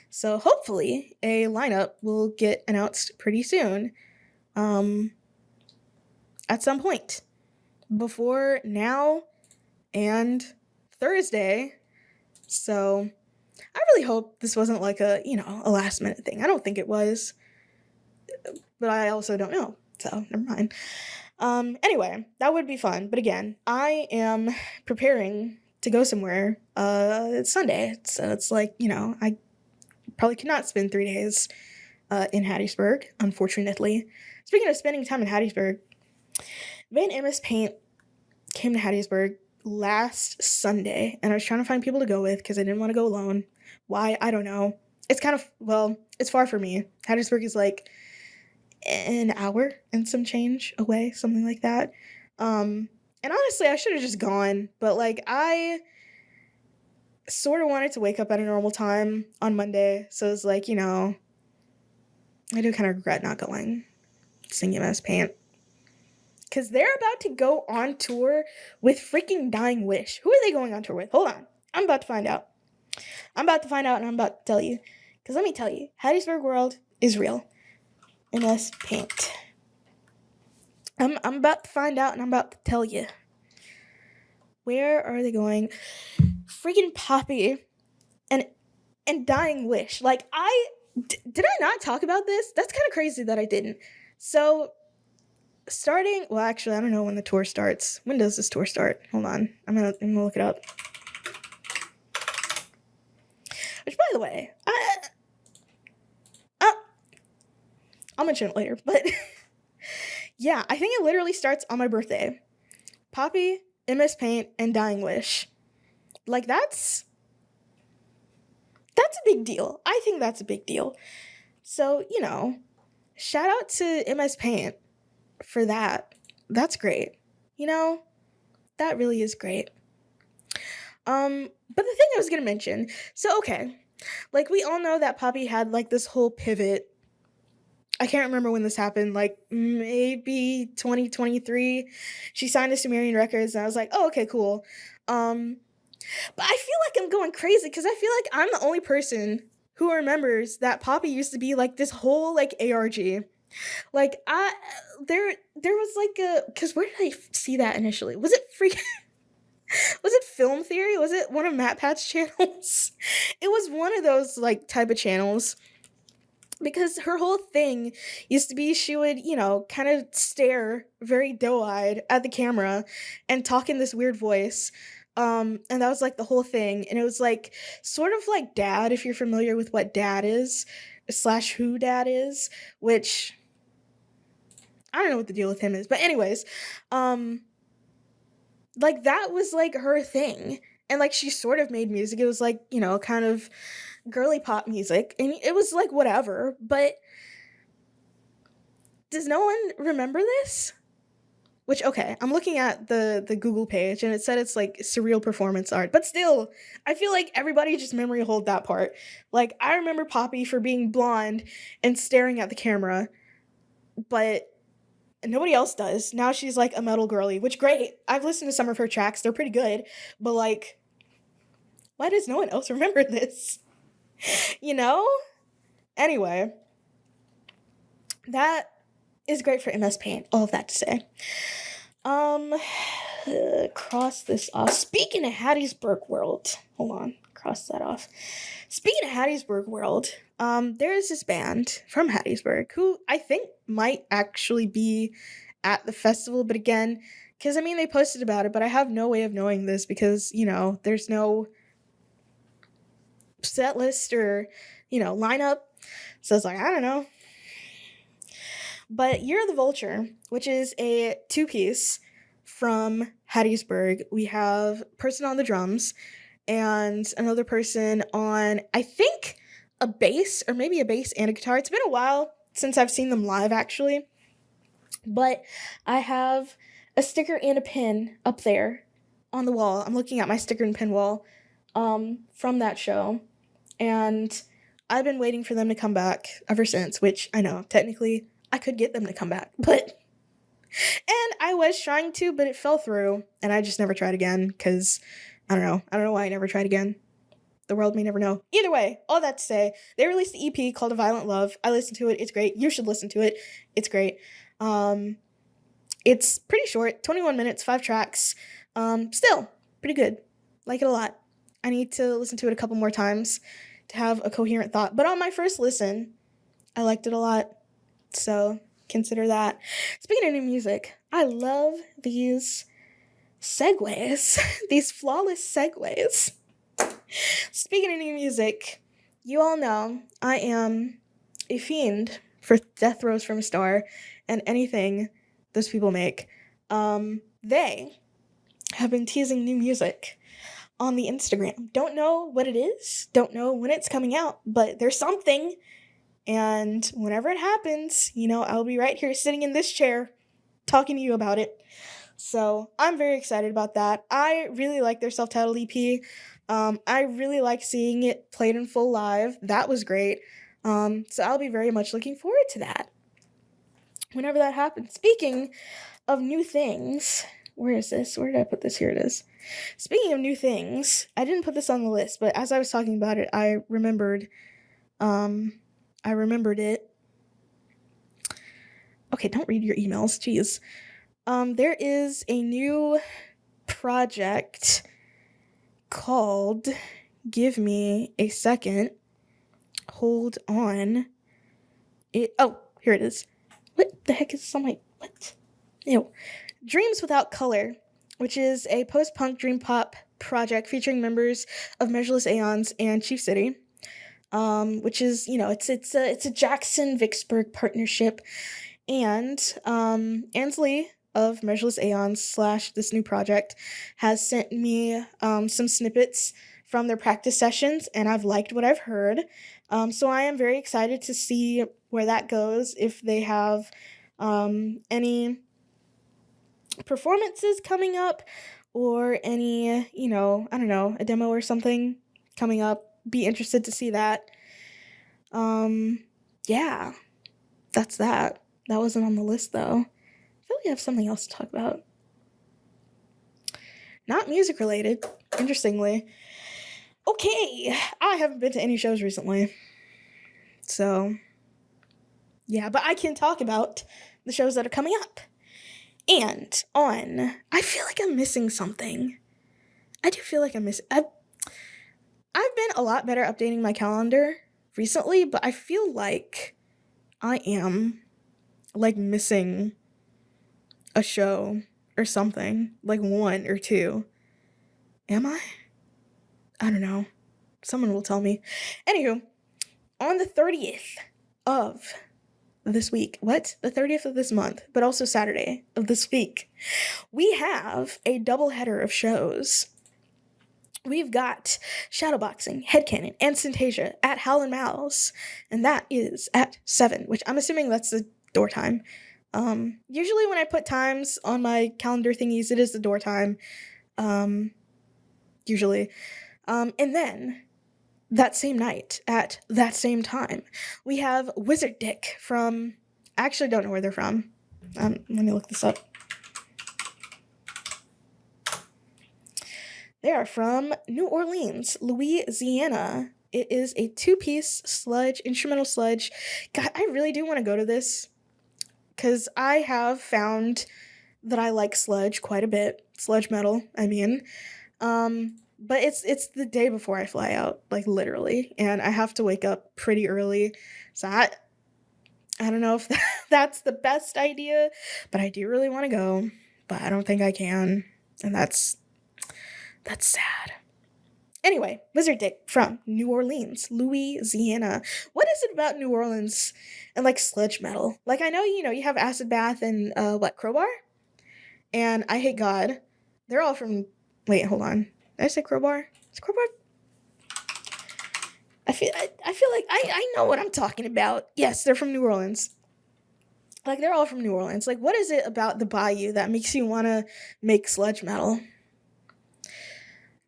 So hopefully a lineup will get announced pretty soon. At some point before now and Thursday. So I really hope this wasn't like a last minute thing. I don't think it was, but I also don't know. So never mind. Anyway, that would be fun. But again, I am preparing to go somewhere it's Sunday. So it's like, I probably could not spend 3 days in Hattiesburg, unfortunately. Speaking of spending time in Hattiesburg, Van MS Paint came to Hattiesburg last Sunday, and I was trying to find people to go with because I didn't want to go alone. Why? I don't know. It's kind of, it's far for me. Hattiesburg is like an hour and some change away, something like that. And honestly, I should have just gone, but like I sort of wanted to wake up at a normal time on Monday, so it's like, I do kind of regret not going to sing MS Paint. Because they're about to go on tour with freaking Dying Wish. Who are they going on tour with? Hold on. I'm about to find out. And I'm about to tell you. Because let me tell you, Hattiesburg World is real. MS Paint. I'm about to find out, and I'm about to tell you. Where are they going? Freaking Poppy and Dying Wish. Like, did I not talk about this? That's kind of crazy that I didn't. So, actually, I don't know when the tour starts. When does this tour start? Hold on. I'm gonna look it up. Which, by the way, I'll mention it later, but yeah, I think it literally starts on my birthday. Poppy, MS Paint, and Dying Wish. Like, that's a big deal. I think that's a big deal. So, shout out to MS Paint for that. That's great. That really is great. But the thing I was gonna mention, so okay, like we all know that Poppy had like this whole pivot. I can't remember when this happened, like maybe 2023. She signed to Sumerian Records, and I was like, oh, okay, cool. But I feel like I'm going crazy because I feel like I'm the only person who remembers that Poppy used to be like this whole like ARG. Like there was like because where did I see that initially? Was it was it Film Theory? Was it one of Matt Pat's channels? It was one of those like type of channels. Because her whole thing used to be she would, kind of stare very doe-eyed at the camera and talk in this weird voice. And that was like the whole thing. And it was like sort of like Dad, if you're familiar with what Dad is, / who Dad is, which I don't know what the deal with him is. But anyways, like that was like her thing. And like she sort of made music. It was like, kind of girly pop music, and it was like whatever. But does no one remember this? Which, okay, I'm looking at the Google page, and it said it's like surreal performance art, but still I feel like everybody just memory hold that part. Like I remember Poppy for being blonde and staring at the camera, but nobody else does. Now she's like a metal girly, which great. I've listened to some of her tracks, they're pretty good, but like why does no one else remember this? Anyway, that is great for MS Paint. All of that to say. Cross this off. Speaking of Hattiesburg World, hold on, cross that off. Speaking of Hattiesburg World, there is this band from Hattiesburg who I think might actually be at the festival, but again, because they posted about it, but I have no way of knowing this because, there's no set list or, lineup. So it's like, I don't know. But You're the Vulture, which is a 2-piece from Hattiesburg. We have person on the drums and another person on, I think, a bass, or maybe a bass and a guitar. It's been a while since I've seen them live, actually. But I have a sticker and a pin up there on the wall. I'm looking at my sticker and pin wall from that show. and I've been waiting for them to come back ever since, which I know, technically, I could get them to come back, but... And I was trying to, but it fell through, and I just never tried again, because, I don't know. I don't know why I never tried again. The world may never know. Either way, all that to say, they released the EP called A Violent Love. I listened to it. It's great. You should listen to it. It's great. It's pretty short, 21 minutes, 5 tracks. Still, pretty good. Like it a lot. I need to listen to it a couple more times to have a coherent thought. But on my first listen, I liked it a lot. So consider that. Speaking of new music, I love these segues, these flawless segues. Speaking of new music, you all know I am a fiend for Death Rows from a Star and anything those people make. They have been teasing new music on the Instagram. Don't know what it is, don't know when it's coming out, but there's something. And whenever it happens, I'll be right here sitting in this chair talking to you about it. So I'm very excited about that. I really like their self-titled EP. I really like seeing it played in full live. That was great. So I'll be very much looking forward to that whenever that happens. Speaking of new things, where is this? Where did I put this? Here it is. Speaking of new things, I didn't put this on the list, but as I was talking about it, I remembered it. Okay, don't read your emails, jeez. There is a new project called, give me a second, hold on. Here it is. What the heck is this on my, what? Ew. Dreams Without Color, which is a post-punk dream pop project featuring members of Measureless Aeons and Chief City, which is, it's a Jackson-Vicksburg partnership, and Ansley of Measureless Aeons / this new project has sent me some snippets from their practice sessions, and I've liked what I've heard. So I am very excited to see where that goes, if they have any performances coming up, or any, I don't know, a demo or something coming up. Be interested to see that. Yeah, that's that. That wasn't on the list, though. I feel like I have something else to talk about. Not music related, interestingly. Okay, I haven't been to any shows recently. So, yeah, but I can talk about the shows that are coming up. And I feel like I'm missing something. I do feel like I'm missing... I've been a lot better updating my calendar recently, but I feel like I am, missing a show or something. One or two. Am I? I don't know. Someone will tell me. Anywho, on the 30th of this week, the 30th of this month, but also Saturday of this week, we have a doubleheader of shows. We've got Shadowboxing, Headcanon, and Syntasia at Howlin' Mouse, and that is at 7, which I'm assuming that's the door time. Usually when I put times on my calendar thingies, it is the door time, usually. And then, that same night, at that same time, we have Wizard Dick from... I actually don't know where they're from. Let me look this up. They are from New Orleans, Louisiana. It is a 2-piece sludge, instrumental sludge. God, I really do want to go to this, because I have found that I like sludge quite a bit. Sludge metal, I mean. But it's the day before I fly out, literally, and I have to wake up pretty early, so I don't know if that's the best idea, but I do really want to go, but I don't think I can, and that's sad. Anyway, Wizard Dick from New Orleans, Louisiana. What is it about New Orleans and, sludge metal? I know, you have Acid Bath and, Crowbar? And I Hate God. They're all from... Wait, hold on. Did I say Crowbar? Is Crowbar... I feel like I know what I'm talking about. Yes, they're from New Orleans. They're all from New Orleans. What is it about the Bayou that makes you want to make sludge metal?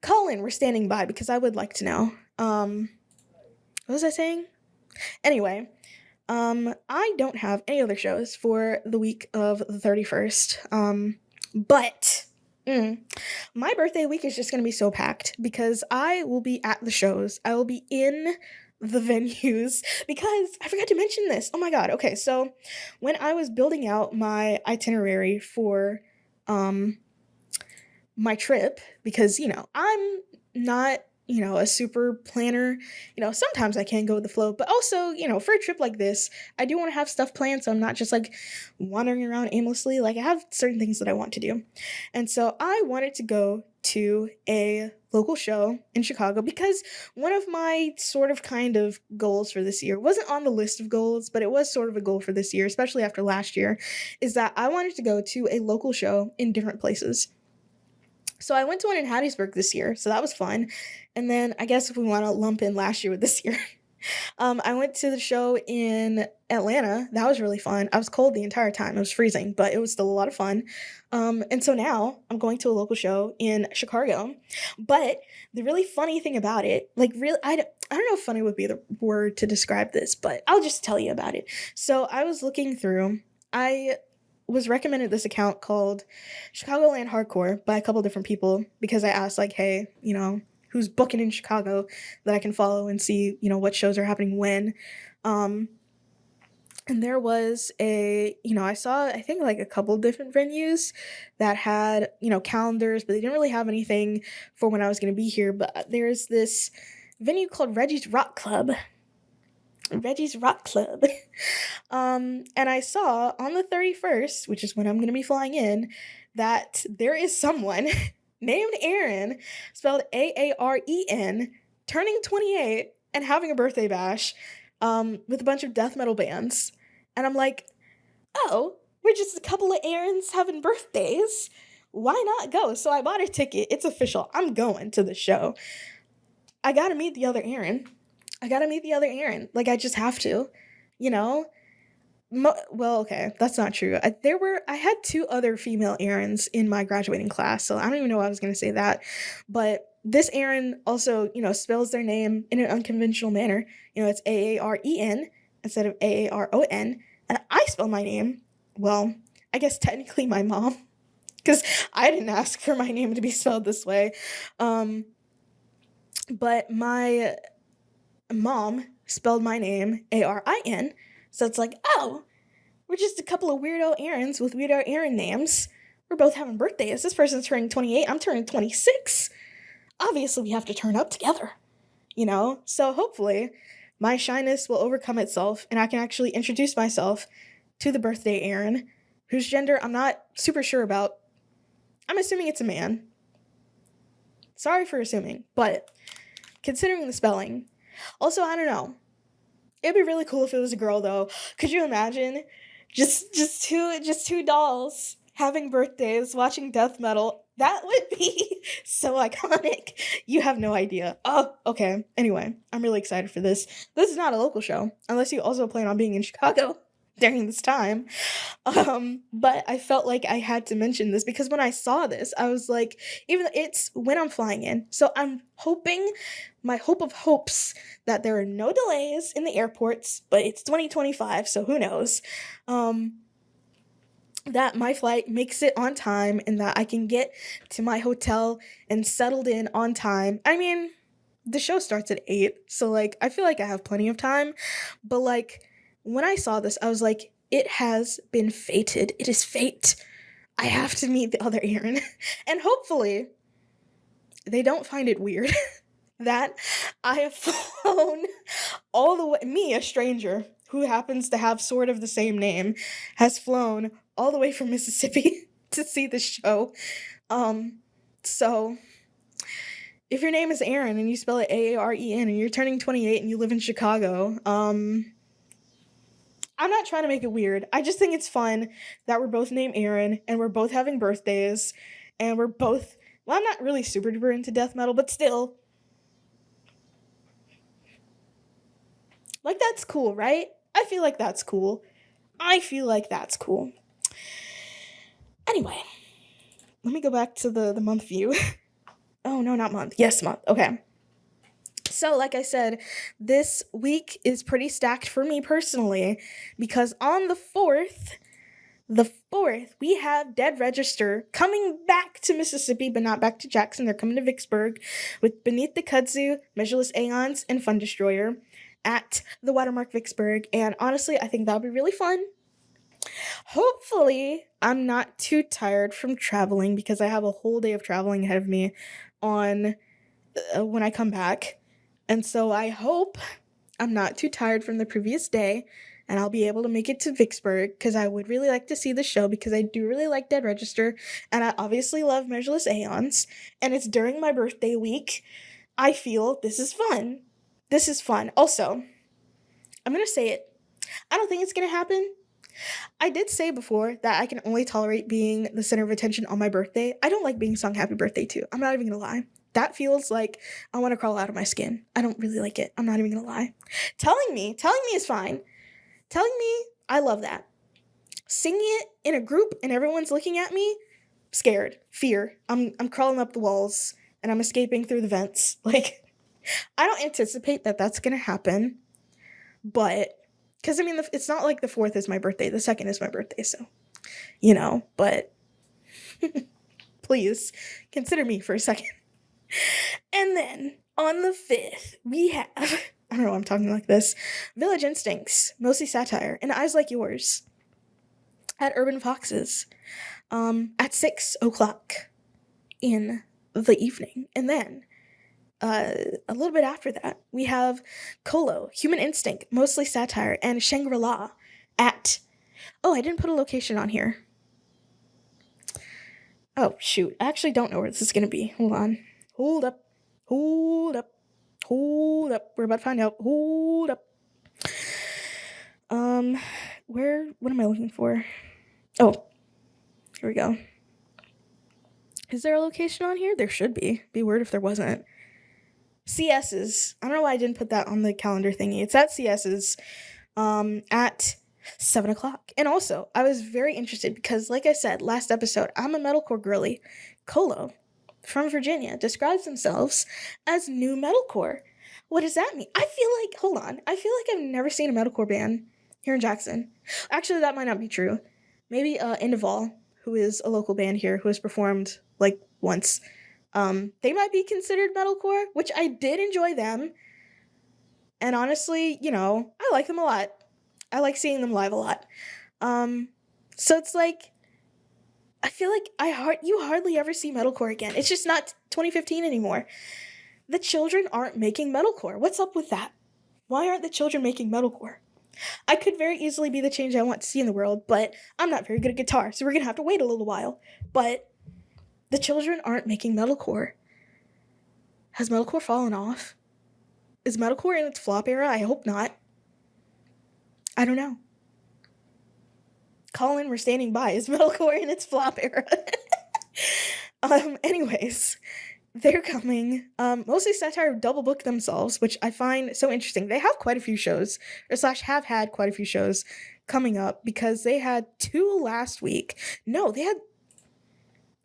Colin, we're standing by because I would like to know. What was I saying? Anyway, I don't have any other shows for the week of the 31st. But my birthday week is just going to be so packed because I will be at the shows. I will be in the venues because I forgot to mention this. Oh my god. Okay, so when I was building out my itinerary for my trip, because I'm not a super planner. Sometimes I can go with the flow, but also for a trip like this, I do want to have stuff planned, so I'm not just like wandering around aimlessly. Like, I have certain things that I want to do, and so I wanted to go to a local show in Chicago because one of my sort of kind of goals for this year wasn't on the list of goals, but it was sort of a goal for this year, especially after last year, is that I wanted to go to a local show in different places. So I went to one in Hattiesburg this year, so that was fun. And then I guess if we want to lump in last year with this year, I went to the show in Atlanta. That was really fun. I was cold the entire time. It was freezing, but it was still a lot of fun. And so now I'm going to a local show in Chicago. But the really funny thing about it, like, really, I don't know if funny would be the word to describe this, but I'll just tell you about it. So I was looking through, I was recommended this account called Chicagoland Hardcore by a couple different people because I asked, like, hey, who's booking in Chicago that I can follow and see, what shows are happening when. And there was I saw, I think, like a couple different venues that had, calendars, but they didn't really have anything for when I was going to be here. But there's this venue called Reggie's Rock Club. Reggie's Rock Club. And I saw on the 31st, which is when I'm going to be flying in, that there is someone named Aaron, spelled Aaren, turning 28 and having a birthday bash with a bunch of death metal bands. And I'm like, oh, we're just a couple of Aarons having birthdays. Why not go? So I bought a ticket. It's official. I'm going to the show. I gotta meet the other Aaron. Like, I just have to, well, okay, that's not true. I had two other female Aarons in my graduating class, so I don't even know why I was going to say that. But this Aaron also, spells their name in an unconventional manner. It's Aaren instead of Aaron. And I spell my name, well, I guess technically my mom, because I didn't ask for my name to be spelled this way. But my mom spelled my name Arin, so it's like, oh, we're just a couple of weirdo Aarons with weirdo Aaron names. We're both having birthdays. This person's turning 28, I'm turning 26. Obviously, we have to turn up together, So hopefully, my shyness will overcome itself, and I can actually introduce myself to the birthday Aaron, whose gender I'm not super sure about. I'm assuming it's a man. Sorry for assuming, but considering the spelling. Also, I don't know. It'd be really cool if it was a girl, though. Could you imagine? Just two dolls having birthdays, watching death metal. That would be so iconic. You have no idea. Oh, okay. Anyway, I'm really excited for this. This is not a local show, unless you also plan on being in Chicago during this time. But I felt like I had to mention this because when I saw this, I was like, even it's when I'm flying in. So I'm hoping, my hope of hopes, that there are no delays in the airports, but it's 2025, so who knows? That my flight makes it on time and that I can get to my hotel and settled in on time. I mean, the show starts at 8, so, like, I feel like I have plenty of time, but, like, when I saw this, I was like, it has been fated. It is fate. I have to meet the other Aaron. And hopefully, they don't find it weird that I have flown all the way, me, a stranger who happens to have sort of the same name, has flown all the way from Mississippi to see the show. So if your name is Aaron and you spell it Aaren and you're turning 28 and you live in Chicago, I'm not trying to make it weird. I just think it's fun that we're both named Aaron and we're both having birthdays and we're both, well, I'm not really super duper into death metal, but still, like, that's cool, right? I feel like that's cool. Anyway, let me go back to the month view. Oh, no, not month. Yes, month. Okay. So, like I said, this week is pretty stacked for me personally because on the 4th, we have Dead Register coming back to Mississippi, but not back to Jackson. They're coming to Vicksburg with Beneath the Kudzu, Measureless Aeons, and Fun Destroyer at the Watermark Vicksburg. And honestly, I think that'll be really fun. Hopefully, I'm not too tired from traveling because I have a whole day of traveling ahead of me on when I come back. And so I hope I'm not too tired from the previous day and I'll be able to make it to Vicksburg because I would really like to see the show because I do really like Dead Register and I obviously love Measureless Aeons and it's during my birthday week. I feel this is fun. This is fun. Also, I'm going to say it. I don't think it's going to happen. I did say before that I can only tolerate being the center of attention on my birthday. I don't like being sung happy birthday to. I'm not even going to lie. That feels like I want to crawl out of my skin. I don't really like it. I'm not even going to lie. Telling me is fine. Telling me, I love that. Singing it in a group and everyone's looking at me, scared, fear. I'm crawling up the walls and I'm escaping through the vents. Like, I don't anticipate that that's going to happen. But, because I mean, it's not like the 4th is my birthday. The 2nd is my birthday, so, but please consider me for a second. And then on the 5th, we have, I don't know why I'm talking like this, Village Instincts, mostly satire, and Eyes Like Yours at Urban Foxes at 6 o'clock in the evening. And then a little bit after that, we have Colo, Human Instinct, mostly satire, and Shangri-La at, I didn't put a location on here. Oh, shoot. I actually don't know where this is going to be. Hold on. Hold up. We're about to find out. Hold up. What am I looking for? Oh, here we go. Is there a location on here? There should be. Be weird if there wasn't. CS's. I don't know why I didn't put that on the calendar thingy. It's at CS's, at 7 o'clock. And also, I was very interested because, like I said, last episode, I'm a metalcore girly. Colo from Virginia describes themselves as new metalcore. What does that mean? I feel like I've never seen a metalcore band here in Jackson. Actually, that might not be true. Maybe End of All, who is a local band here who has performed like once. They might be considered metalcore, which I did enjoy them. And honestly, I like them a lot. I like seeing them live a lot. So it's like, I feel like you hardly ever see metalcore again. It's just not 2015 anymore. The children aren't making metalcore. What's up with that? Why aren't the children making metalcore? I could very easily be the change I want to see in the world, but I'm not very good at guitar, so we're going to have to wait a little while. But the children aren't making metalcore. Has metalcore fallen off? Is metalcore in its flop era? I hope not. I don't know. Colin, we're standing by. Is metalcore in its flop era? Anyways, they're coming. Mostly satire double book themselves, which I find so interesting. They have quite a few shows, have had quite a few shows coming up because they had 2 last week. No, they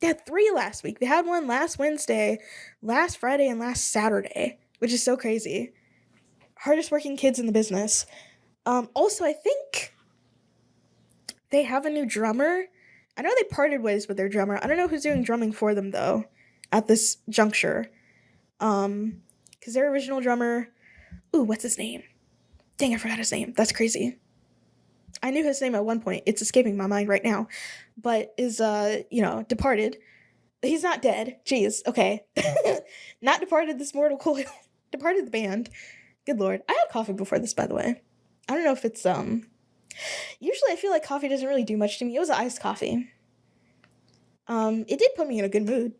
had 3 last week. They had one last Wednesday, last Friday, and last Saturday, which is so crazy. Hardest working kids in the business. Also, I think they have a new drummer. I know they parted ways with their drummer. I don't know who's doing drumming for them, though, at this juncture. Because their original drummer... Ooh, what's his name? Dang, I forgot his name. That's crazy. I knew his name at one point. It's escaping my mind right now. But is, departed. He's not dead. Jeez, okay. Not departed this mortal coil. Departed the band. Good lord. I had coffee before this, by the way. I don't know if it's, usually I feel like coffee doesn't really do much to me. It was iced coffee. It did put me in a good mood.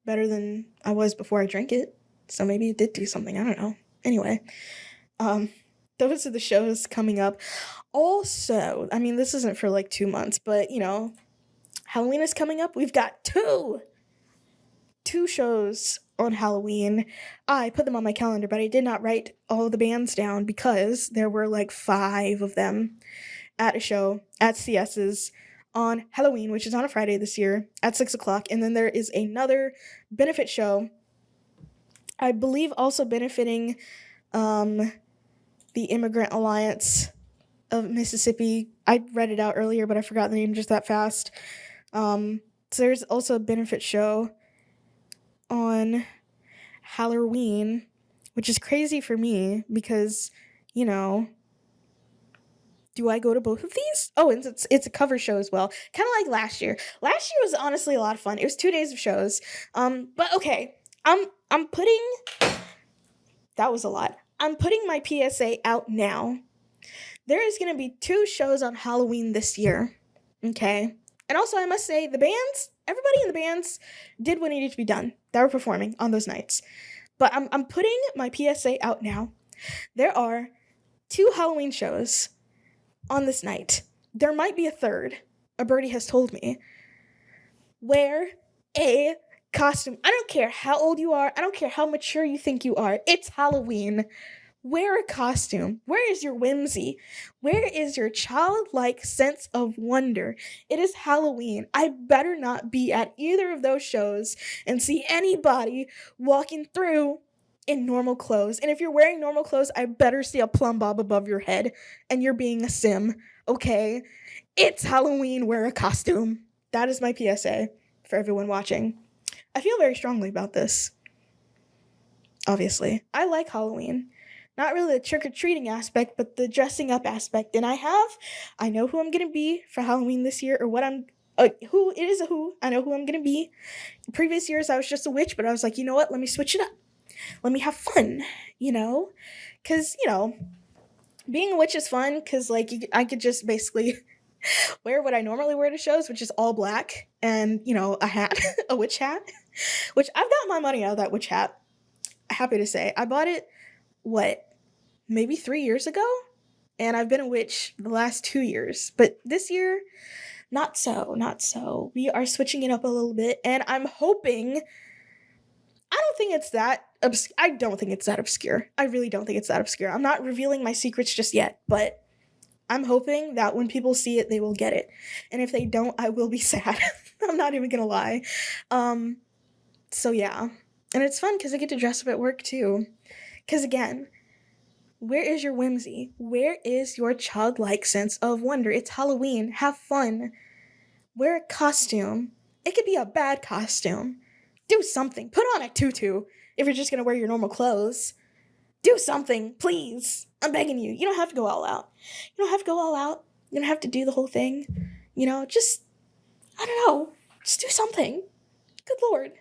Better than I was before I drank it. So maybe it did do something. I don't know. Anyway, those are the shows coming up. Also, I mean, this isn't for like 2 months, but, Halloween is coming up. We've got two shows on Halloween. I put them on my calendar, but I did not write all of the bands down because there were like 5 of them at a show at CS's on Halloween, which is on a Friday this year at 6 o'clock. And then there is another benefit show I believe also benefiting um, the Immigrant Alliance of Mississippi. I read it out earlier, but I forgot the name just that fast. So there's also a benefit show on Halloween, which is crazy for me because, you know, do I go to both of these? Oh, and it's a cover show as well. Kind of like last year. Last year was honestly a lot of fun. It was 2 days of shows. But okay, I'm putting that was a lot. I'm putting my PSA out now. There is going to be 2 shows on Halloween this year. Okay. And also, I must say, everybody in the bands did what needed to be done that were performing on those nights. But I'm putting my PSA out now. There are 2 Halloween shows on this night. There might be a third. A birdie has told me. Wear a costume. I don't care how old you are. I don't care how mature you think you are. It's Halloween. Wear a costume. Where is your whimsy? Where is your childlike sense of wonder? It is Halloween. I better not be at either of those shows and see anybody walking through in normal clothes. And if you're wearing normal clothes, I better see a plumb bob above your head and you're being a sim, okay? It's Halloween. Wear a costume. That is my PSA for everyone watching. I feel very strongly about this. Obviously. I like Halloween. Not really the trick-or-treating aspect, but the dressing up aspect. And I know who I'm going to be for Halloween this year, or what I'm, I know who I'm going to be. In previous years, I was just a witch, but I was like, you know what? Let me switch it up. Let me have fun, Because, being a witch is fun, because, I could just basically wear what I normally wear to shows, which is all black, and, a hat, a witch hat, which I've got my money out of that witch hat. Happy to say. I bought it, maybe 3 years ago? And I've been a witch the last 2 years. But this year, not so. We are switching it up a little bit, and I'm hoping... I don't think it's that obscure. I really don't think it's that obscure. I'm not revealing my secrets just yet, but I'm hoping that when people see it, they will get it. And if they don't, I will be sad. I'm not even gonna lie. So yeah. And it's fun because I get to dress up at work too. Because again, where is your whimsy? Where is your childlike sense of wonder? It's Halloween. Have fun. Wear a costume. It could be a bad costume. Do something. Put on a tutu if you're just going to wear your normal clothes. Do something, please. I'm begging you. You don't have to go all out. You don't have to do the whole thing. Just, I don't know. Just do something. Good Lord.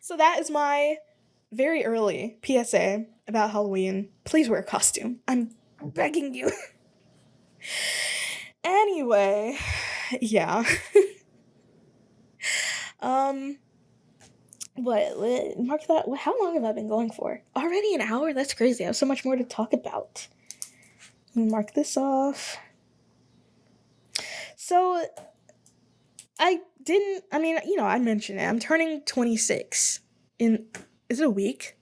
So that is my very early PSA about Halloween. Please wear a costume. I'm begging you. Anyway, yeah. Mark that. How long have I been going for? Already an hour? That's crazy. I have so much more to talk about. Let me mark this off. So, I mentioned it. I'm turning 26 is it a week?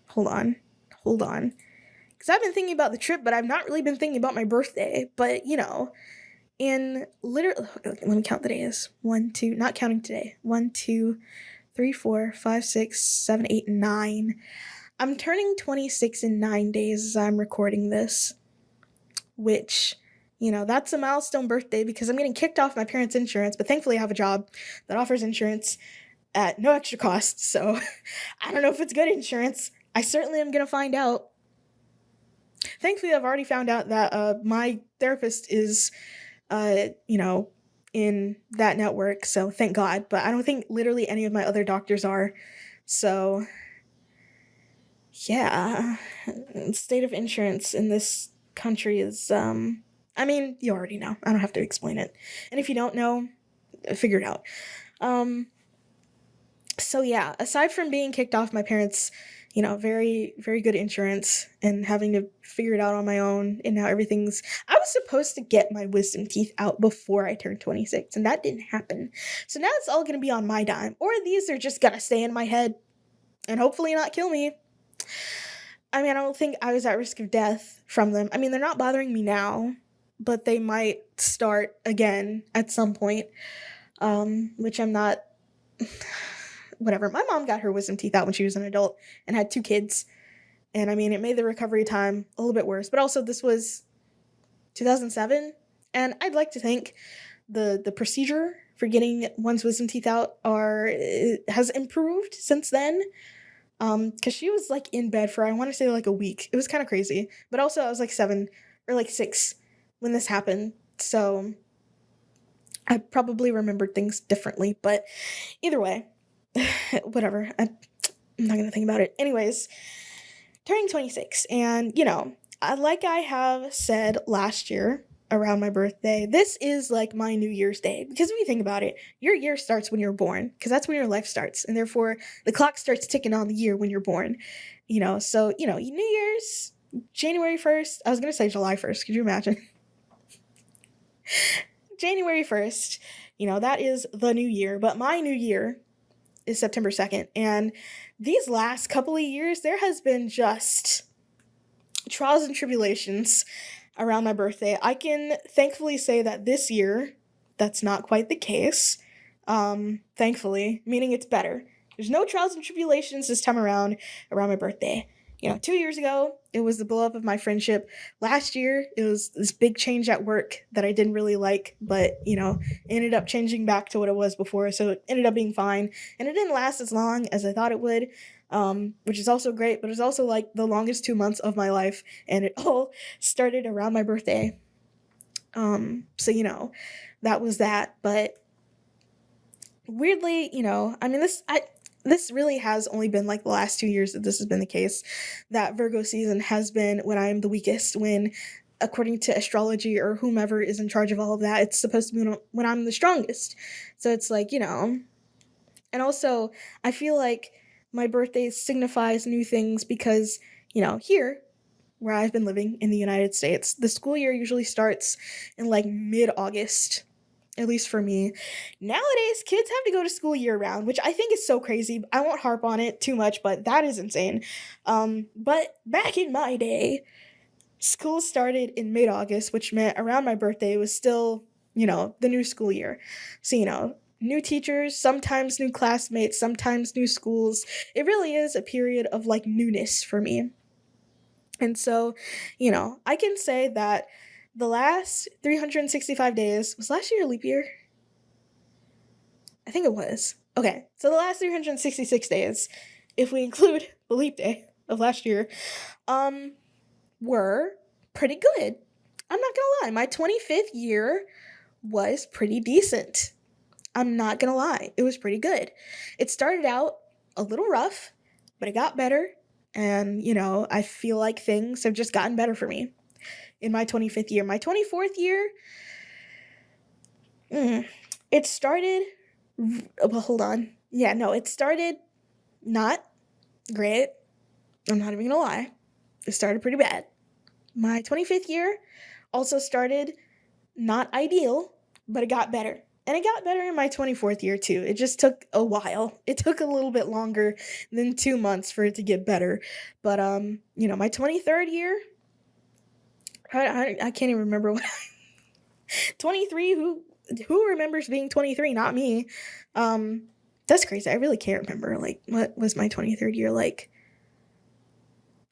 Hold on. Because I've been thinking about the trip, but I've not really been thinking about my birthday. But, in literally, let me count the days. 1, 2, not counting today. 1, 2, 3, 4, 5, 6, 7, 8, 9. I'm turning 26 in 9 days as I'm recording this. Which, that's a milestone birthday because I'm getting kicked off my parents' insurance, but thankfully I have a job that offers insurance at no extra cost, so I don't know if it's good insurance. I certainly am going to find out. Thankfully, I've already found out that my therapist is, in that network, so thank God, but I don't think literally any of my other doctors are, so yeah, state of insurance in this country is, you already know. I don't have to explain it. And if you don't know, figure it out. So yeah, aside from being kicked off my parents', very, very good insurance and having to figure it out on my own, and now I was supposed to get my wisdom teeth out before I turned 26, and that didn't happen. So now it's all going to be on my dime, or these are just going to stay in my head and hopefully not kill me. I don't think I was at risk of death from them. They're not bothering me now, but they might start again at some point, which I'm not whatever. My mom got her wisdom teeth out when she was an adult and had 2 kids. And I mean, it made the recovery time a little bit worse. But also, this was 2007. And I'd like to think the procedure for getting one's wisdom teeth out has improved since then. Because she was like in bed for, I want to say, like a week. It was kind of crazy. But also, I was like 7 or like 6 when this happened. So I probably remembered things differently. But either way, whatever. I'm not going to think about it. Anyways, turning 26. And, like I have said last year around my birthday, this is like my New Year's Day. Because if you think about it, your year starts when you're born, because that's when your life starts. And therefore, the clock starts ticking on the year when you're born. So, New Year's, January 1st. I was going to say July 1st. Could you imagine? January 1st, that is the new year. But my new year is September 2nd. And these last couple of years, there has been just trials and tribulations around my birthday. I can thankfully say that this year, that's not quite the case. Thankfully, meaning it's better. There's no trials and tribulations this time around my birthday. 2 years ago, it was the blow up of my friendship. Last year, it was this big change at work that I didn't really like, but, ended up changing back to what it was before. So it ended up being fine. And it didn't last as long as I thought it would, which is also great, but it's also like the longest 2 months of my life. And it all started around my birthday. So, that was that. But weirdly, this really has only been like the last 2 years that this has been the case, that Virgo season has been when I'm the weakest, when, according to astrology or whomever is in charge of all of that, it's supposed to be when I'm the strongest. So it's like, and also I feel like my birthday signifies new things because, here where I've been living in the United States, the school year usually starts in like mid-August. At least for me. Nowadays, kids have to go to school year-round, which I think is so crazy. I won't harp on it too much, but that is insane. But back in my day, school started in mid-August, which meant around my birthday was still, the new school year. So, new teachers, sometimes new classmates, sometimes new schools. It really is a period of, like, newness for me. And so, I can say that the last 365 days, was last year a leap year? I think it was. Okay, so the last 366 days, if we include the leap day of last year, were pretty good. I'm not gonna lie, my 25th year was pretty decent. I'm not gonna lie, it was pretty good. It started out a little rough, but it got better, and, I feel like things have just gotten better for me in my 25th year. My 24th year, it started, well, hold on. Yeah, no, it started not great. I'm not even gonna lie. It started pretty bad. My 25th year also started not ideal, but it got better. And it got better in my 24th year too. It just took a while. It took a little bit longer than 2 months for it to get better. But, my 23rd year, I can't even remember what 23, who remembers being 23? Not me. That's crazy. I really can't remember, like, what was my 23rd year like?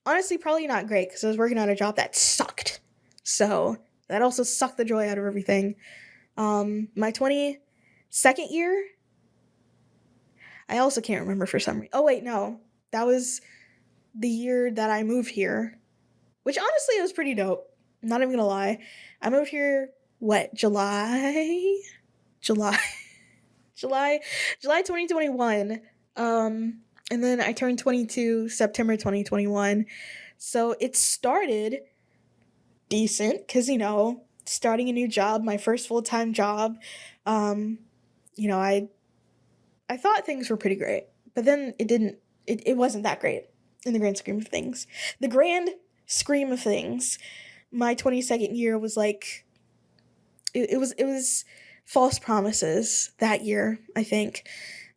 Honestly, probably not great, because I was working on a job that sucked. So, that also sucked the joy out of everything. My 22nd year, I also can't remember for some reason. Oh, wait, no. That was the year that I moved here, which honestly was pretty dope. I'm not even gonna lie. I moved here, July 2021. And then I turned 22 September 2021. So it started decent because, starting a new job, my first full-time job, I thought things were pretty great, but then it wasn't that great in the grand scheme of things. The grand scheme of things, my 22nd year was like, it was false promises that year, I think.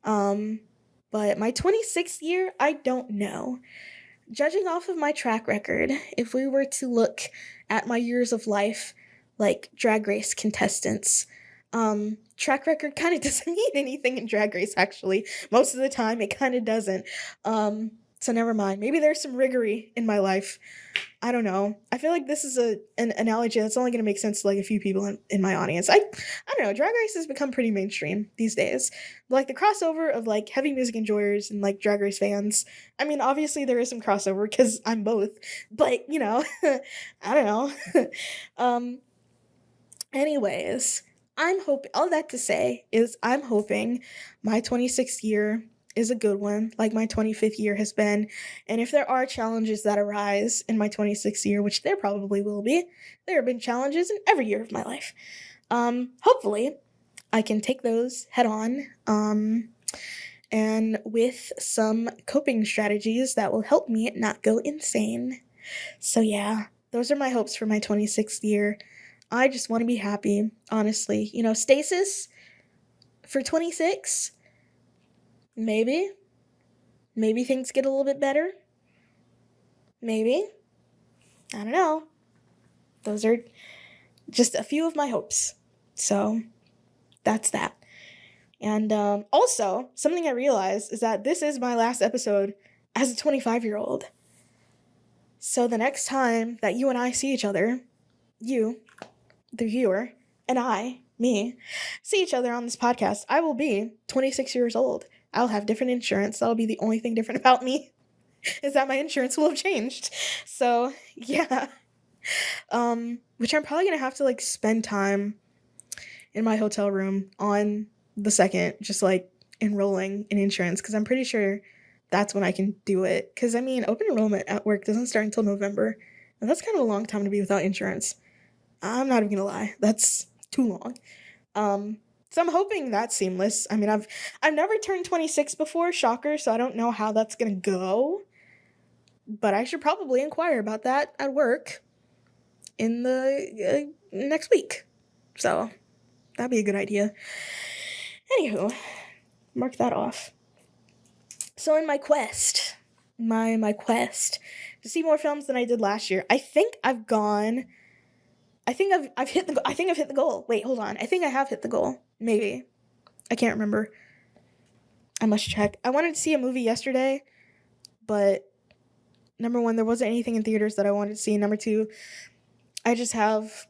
But my 26th year, I don't know. Judging off of my track record, if we were to look at my years of life like Drag Race contestants, Track record kind of doesn't mean anything in Drag Race, actually. Most of the time, it kind of doesn't. So never mind. Maybe there's some rigory in my life. I don't know. I feel like this is an analogy that's only going to make sense to like a few people in my audience. I don't know. Drag Race has become pretty mainstream these days. Like the crossover of like heavy music enjoyers and like Drag Race fans. I mean, obviously there is some crossover because I'm both. But you know, I don't know. Anyways, I'm hoping, all that to say is I'm hoping my 26th year is a good one, like my 25th year has been. And if there are challenges that arise in my 26th year, which there probably will be, there have been challenges in every year of my life. Hopefully, I can take those head on, and with some coping strategies that will help me not go insane. So yeah, those are my hopes for my 26th year. I just want to be happy, honestly. You know, stasis for 26, maybe. Maybe things get a little bit better. Maybe. I don't know. Those are just a few of my hopes. So that's that. And also, something I realized is that this is my last episode as a 25-year-old. So the next time that you and I see each other, you, the viewer, and I, me, see each other on this podcast, I will be 26 years old. I'll have different insurance. That'll be the only thing different about me, is that my insurance will have changed. So, yeah. Which I'm probably gonna have to, like, spend time in my hotel room on the 2nd, just, like, enrolling in insurance, because I'm pretty sure that's when I can do it. Because, I mean, open enrollment at work doesn't start until November, and that's kind of a long time to be without insurance. I'm not even gonna lie, that's too long. So I'm hoping that's seamless. I mean, I've never turned 26 before, shocker, so I don't know how that's gonna go. But I should probably inquire about that at work in the next week. So that'd be a good idea. Anywho, mark that off. So in my quest, my quest to see more films than I did last year, I think I've hit the goal. Wait, hold on. I think I have hit the goal. Maybe. I can't remember. I must check. I wanted to see a movie yesterday, but number one, there wasn't anything in theaters that I wanted to see. Number two, I just have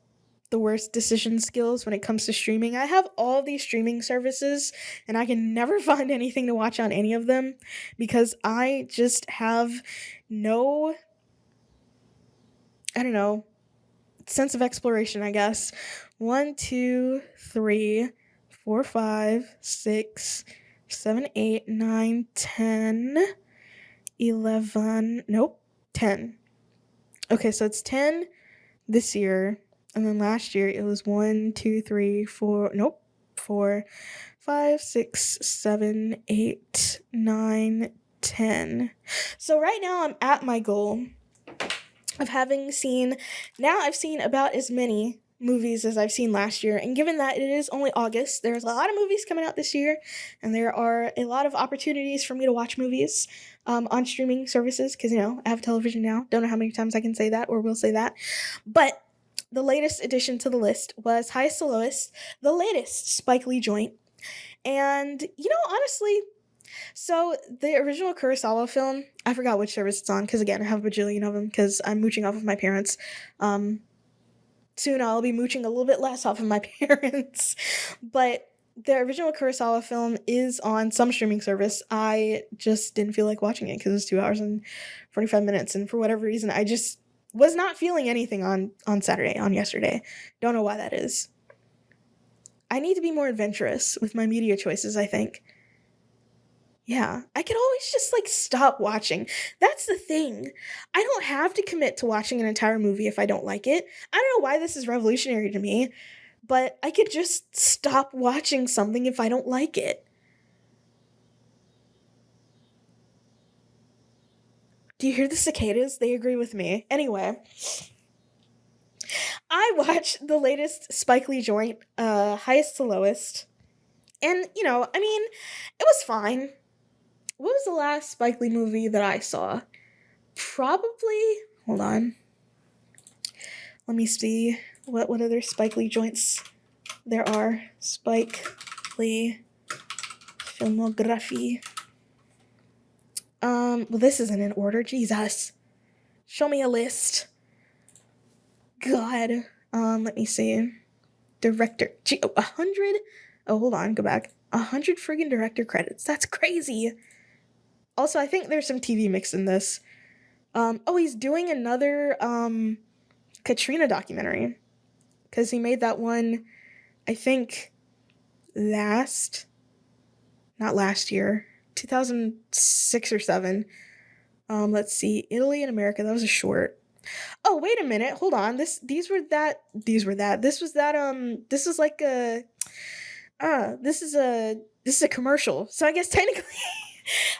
the worst decision skills when it comes to streaming. I have all these streaming services, and I can never find anything to watch on any of them because I just have no, I don't know, sense of exploration, I guess. 1, 2, 3, 4, 5, 6, 7, 8, 9, 10, 11, nope, 10. Okay, so it's 10 this year, and then last year it was 1, 2, 3, 4, nope, 4, 5, 6, 7, 8, 9, 10. So right now I'm at my goal of having seen, now I've seen about as many movies as I've seen last year, and given that it is only August, there's a lot of movies coming out this year, and there are a lot of opportunities for me to watch movies on streaming services, because, you know, I have television now. Don't know how many times I can say that or will say that, but the latest addition to the list was Highest to Lowest, the latest Spike Lee joint, and, you know, honestly, so the original Kurosawa film, I forgot which service it's on, because again, I have a bajillion of them, because I'm mooching off of my parents. Soon I'll be mooching a little bit less off of my parents. But the original Kurosawa film is on some streaming service. I just didn't feel like watching it, because it's 2 hours and 45 minutes, and for whatever reason, I just was not feeling anything on yesterday. Don't know why that is. I need to be more adventurous with my media choices, I think. Yeah, I could always just, like, stop watching. That's the thing. I don't have to commit to watching an entire movie if I don't like it. I don't know why this is revolutionary to me, but I could just stop watching something if I don't like it. Do you hear the cicadas? They agree with me. Anyway, I watched the latest Spike Lee joint, Highest to Lowest, and, you know, I mean, it was fine. What was the last Spike Lee movie that I saw? Probably, hold on. Let me see what other Spike Lee joints there are Spike Lee filmography. Well, this isn't in order. Jesus. Show me a list. God. Let me see. Director. 100? Oh, hold on. Go back. 100 friggin' director credits. That's crazy. Also, I think there's some TV mixed in this. He's doing another, Katrina documentary. Because he made that one, I think, not last year. 2006 or 7. Let's see. Italy and America. That was a short. Oh, wait a minute. Hold on. This was like this is a commercial. So I guess technically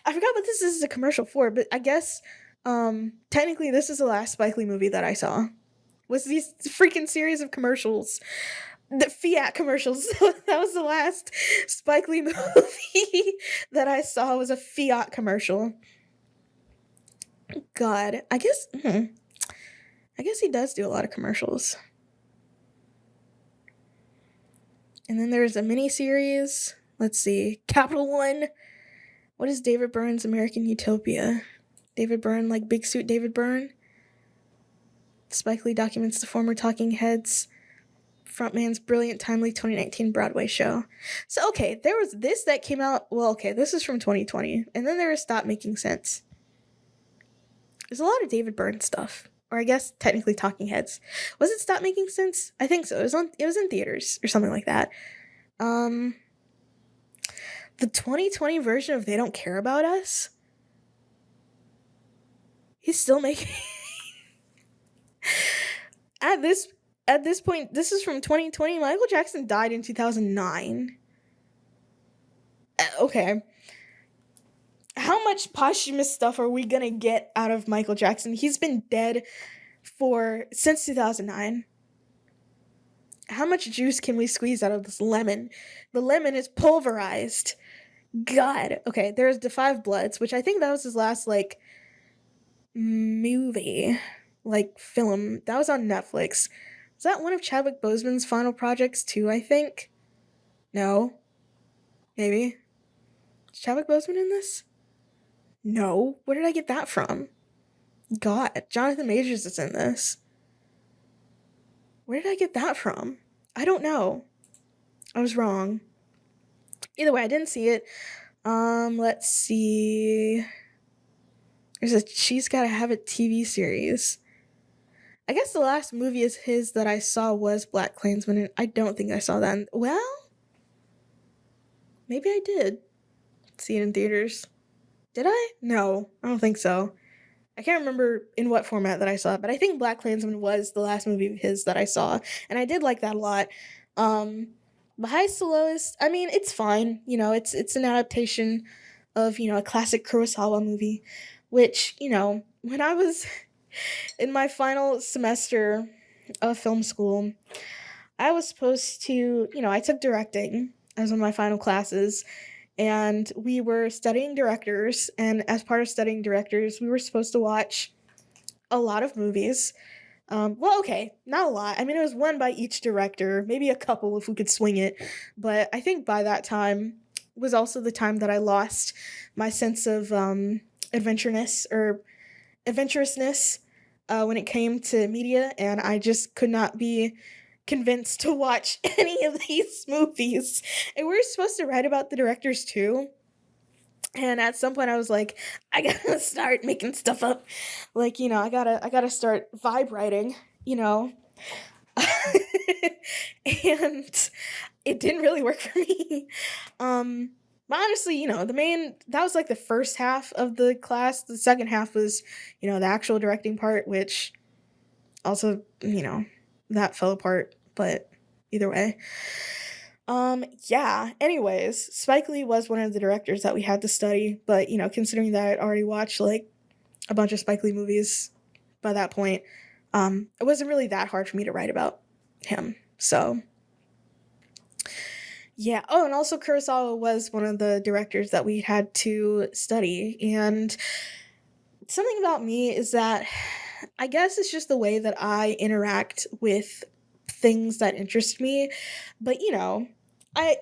I forgot what this is a commercial for, but I guess technically this is the last Spike Lee movie that I saw. Was these freaking series of commercials. The Fiat commercials. That was the last Spike Lee movie that I saw was a Fiat commercial. God, I guess he does do a lot of commercials. And then there's a mini-series. Let's see. Capital One. What is David Byrne's American Utopia? David Byrne, like Big Suit David Byrne? Spike Lee documents the former Talking Heads frontman's brilliant, timely 2019 Broadway show. So, okay, there was this that came out. Well, okay, this is from 2020. And then there was Stop Making Sense. There's a lot of David Byrne stuff. Or I guess technically Talking Heads. Was it Stop Making Sense? I think so. It was in theaters or something like that. The 2020 version of They Don't Care About Us. He's still making at this point, this is from 2020. Michael Jackson died in 2009. Okay. How much posthumous stuff are we gonna get out of Michael Jackson? He's been dead since 2009. How much juice can we squeeze out of this lemon? The lemon is pulverized. God. Okay, there's The Five Bloods, which I think that was his last, movie, film. That was on Netflix. Was that one of Chadwick Boseman's final projects too, I think? No. Maybe. Is Chadwick Boseman in this? No. Where did I get that from? God, Jonathan Majors is in this. Where did I get that from? I don't know. I was wrong. Either way, I didn't see it. Let's see. There's a She's Gotta Have It TV series. I guess the last movie is his that I saw was Black Klansman, and I don't think I saw that. Well, maybe I did see it in theaters. Did I? No, I don't think so. I can't remember in what format that I saw it, but I think Black Klansman was the last movie of his that I saw, and I did like that a lot. The Highest to Lowest, I mean, it's fine. It's an adaptation of, a classic Kurosawa movie, which, when I was in my final semester of film school, I was supposed to, I took directing as one of my final classes, and we were studying directors, and as part of studying directors, we were supposed to watch a lot of movies. Okay, not a lot. I mean, it was one by each director, maybe a couple if we could swing it, but I think by that time was also the time that I lost my sense of adventurousness when it came to media, and I just could not be convinced to watch any of these movies. And we were supposed to write about the directors too. And at some point I was like, I gotta start making stuff up. I gotta start vibe writing, And it didn't really work for me. But honestly, that was the first half of the class. The second half was, the actual directing part, which also, that fell apart, but either way. Yeah, anyways, Spike Lee was one of the directors that we had to study, but, considering that I'd already watched, a bunch of Spike Lee movies by that point, it wasn't really that hard for me to write about him, so... Yeah. Oh, and also Kurosawa was one of the directors that we had to study. And something about me is that I guess it's just the way that I interact with things that interest me. But I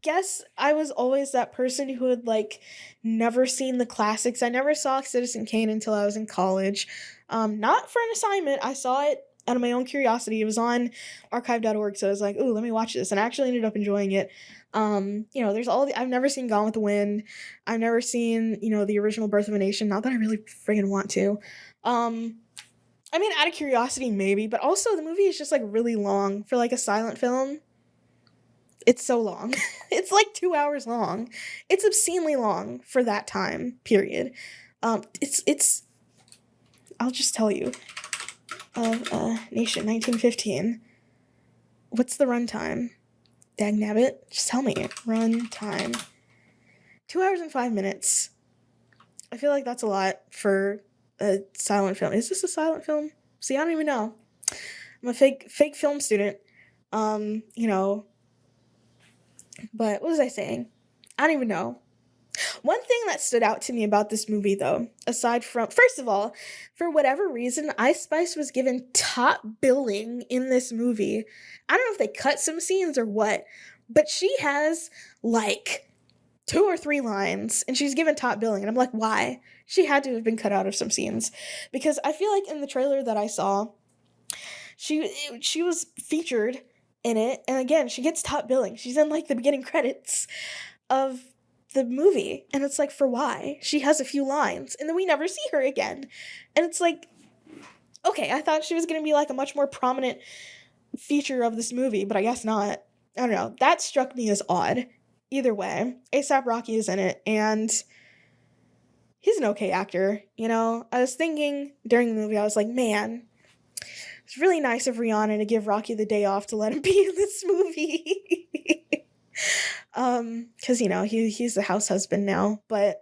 guess I was always that person who had like never seen the classics. I never saw Citizen Kane until I was in college. Not for an assignment. I saw it out of my own curiosity. It was on archive.org, so I was like, "Ooh, let me watch this," and I actually ended up enjoying it. There's I've never seen Gone with the Wind. I've never seen the original Birth of a Nation. Not that I really friggin' want to. I mean, out of curiosity, maybe, but also the movie is just like really long for like a silent film. It's so long. It's like 2 hours long. It's obscenely long for that time period. It's. I'll just tell you. Nation 1915. What's the runtime? Dagnabbit, just tell me. Runtime. 2 hours and 5 minutes. I feel like that's a lot for a silent film. Is this a silent film? See, I don't even know. I'm a fake film student. But what was I saying? I don't even know. One thing that stood out to me about this movie, though, aside from, first of all, for whatever reason, Ice Spice was given top billing in this movie. I don't know if they cut some scenes or what, but she has like 2 or 3 lines and she's given top billing. And I'm like, why? She had to have been cut out of some scenes. Because I feel like in the trailer that I saw, she was featured in it. And again, she gets top billing. She's in like the beginning credits of the movie, and it's like, for why? She has a few lines and then we never see her again, and it's like, okay, I thought she was gonna be like a much more prominent feature of this movie, but I guess not. I don't know, that struck me as odd. Either way, ASAP Rocky is in it, and he's an okay actor. I was thinking during the movie, I was like, man, it's really nice of Rihanna to give Rocky the day off to let him be in this movie. Because he's the house husband now, but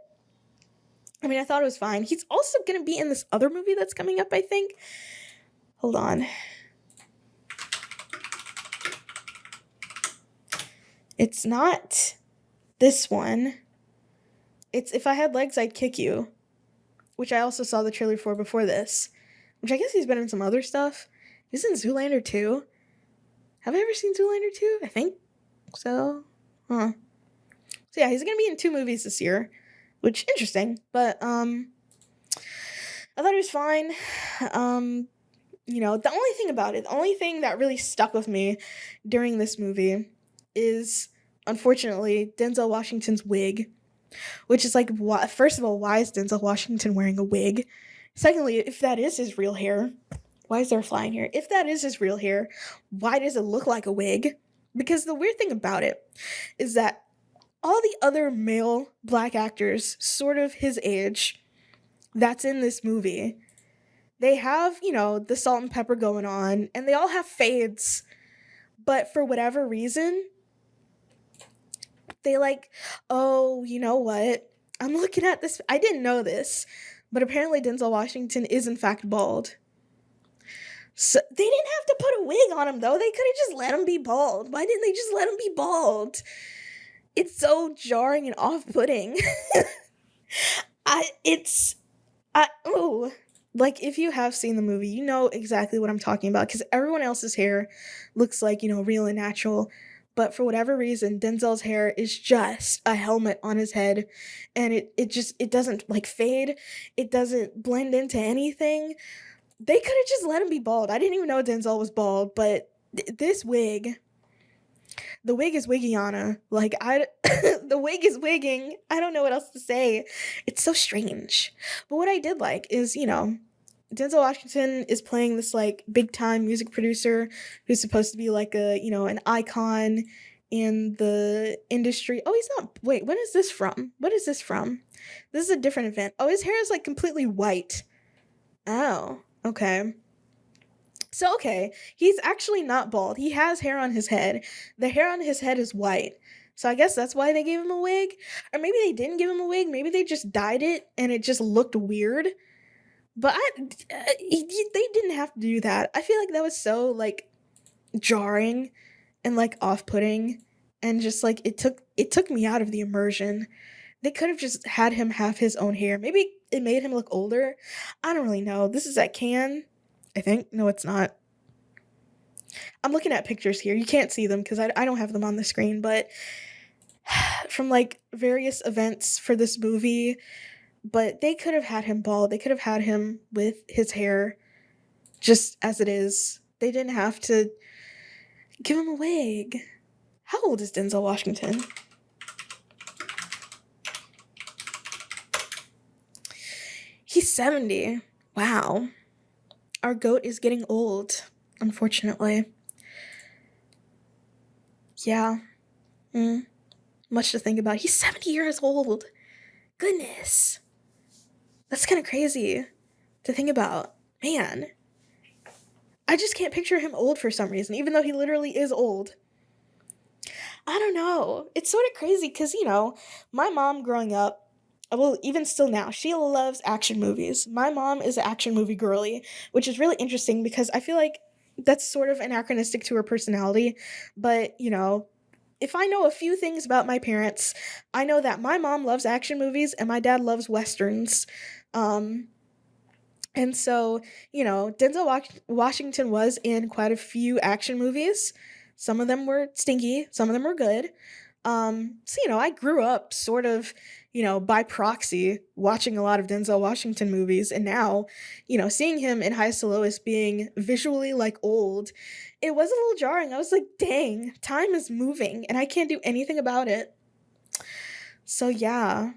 I mean, I thought it was fine. He's also gonna be in this other movie that's coming up, I think. Hold on. It's not this one. It's If I Had Legs, I'd Kick You, which I also saw the trailer for before this, which I guess he's been in some other stuff. He's in Zoolander 2. Have I ever seen Zoolander 2? I think so. Huh. So yeah, he's gonna be in 2 movies this year, which interesting. But I thought it was fine. The only thing about it, the only thing that really stuck with me during this movie is, unfortunately, Denzel Washington's wig, which is like, first of all, why is Denzel Washington wearing a wig? Secondly, if that is his real hair, why is there a fly in here? If that is his real hair, why does it look like a wig? Because the weird thing about it is that all the other male black actors, sort of his age, that's in this movie, they have, the salt and pepper going on, and they all have fades. But for whatever reason, they like, oh, you know what? I'm looking at this. I didn't know this, but apparently Denzel Washington is in fact bald. So they didn't have to put a wig on him, though. They could have just let him be bald. Why didn't they just let him be bald? It's so jarring and off-putting. Like, if you have seen the movie, you know exactly what I'm talking about, because everyone else's hair looks like, real and natural. But for whatever reason, Denzel's hair is just a helmet on his head, and it doesn't like fade. It doesn't blend into anything. They could have just let him be bald. I didn't even know Denzel was bald, but this wig, the wig is Wiggiana. Like, the wig is wigging. I don't know what else to say. It's so strange. But what I did like is, Denzel Washington is playing this, like, big-time music producer who's supposed to be, like, an icon in the industry. Oh, he's not. Wait, when is this from? What is this from? This is a different event. Oh, his hair is, like, completely white. Oh, okay. So, okay, he's actually not bald. He has hair on his head. The hair on his head is white. So I guess that's why they gave him a wig. Or maybe they didn't give him a wig. Maybe they just dyed it and it just looked weird. But they didn't have to do that. I feel like that was so, like, jarring and, like, off-putting. And just, like, it took me out of the immersion. They could have just had him have his own hair. Maybe it made him look older. I don't really know. This is at Cannes, I think. No, it's not. I'm looking at pictures here. You can't see them because I don't have them on the screen, but from like various events for this movie, but they could have had him bald. They could have had him with his hair just as it is. They didn't have to give him a wig. How old is Denzel Washington? He's 70. Wow. Our goat is getting old, unfortunately. Yeah. Much to think about. He's 70 years old. Goodness. That's kind of crazy to think about. Man. I just can't picture him old for some reason, even though he literally is old. I don't know. It's sort of crazy because, my mom growing up, well, even still now, she loves action movies. My mom is an action movie girly, which is really interesting because I feel like that's sort of anachronistic to her personality. But, if I know a few things about my parents, I know that my mom loves action movies and my dad loves westerns. And so, Denzel Washington was in quite a few action movies. Some of them were stinky, some of them were good. So, I grew up sort of, by proxy watching a lot of Denzel Washington movies. And now, seeing him in Highest to Lowest being visually like old, it was a little jarring. I was like, dang, time is moving and I can't do anything about it. So, yeah,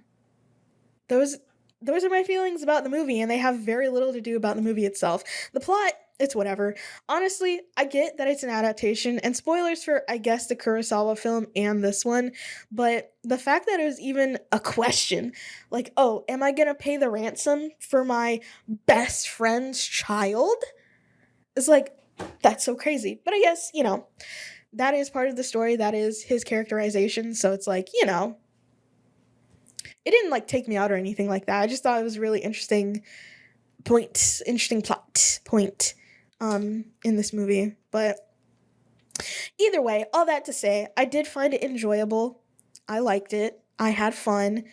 those are my feelings about the movie, and they have very little to do about the movie itself. The plot, it's whatever. Honestly, I get that it's an adaptation, and spoilers for, I guess, the Kurosawa film and this one, but the fact that it was even a question, like, oh, am I gonna pay the ransom for my best friend's child? It's like, that's so crazy. But I guess, that is part of the story, that is his characterization, so it's like, it didn't like take me out or anything like that. I just thought it was a really interesting plot point in this movie. But either way, all that to say, I did find it enjoyable. I liked it. I had fun.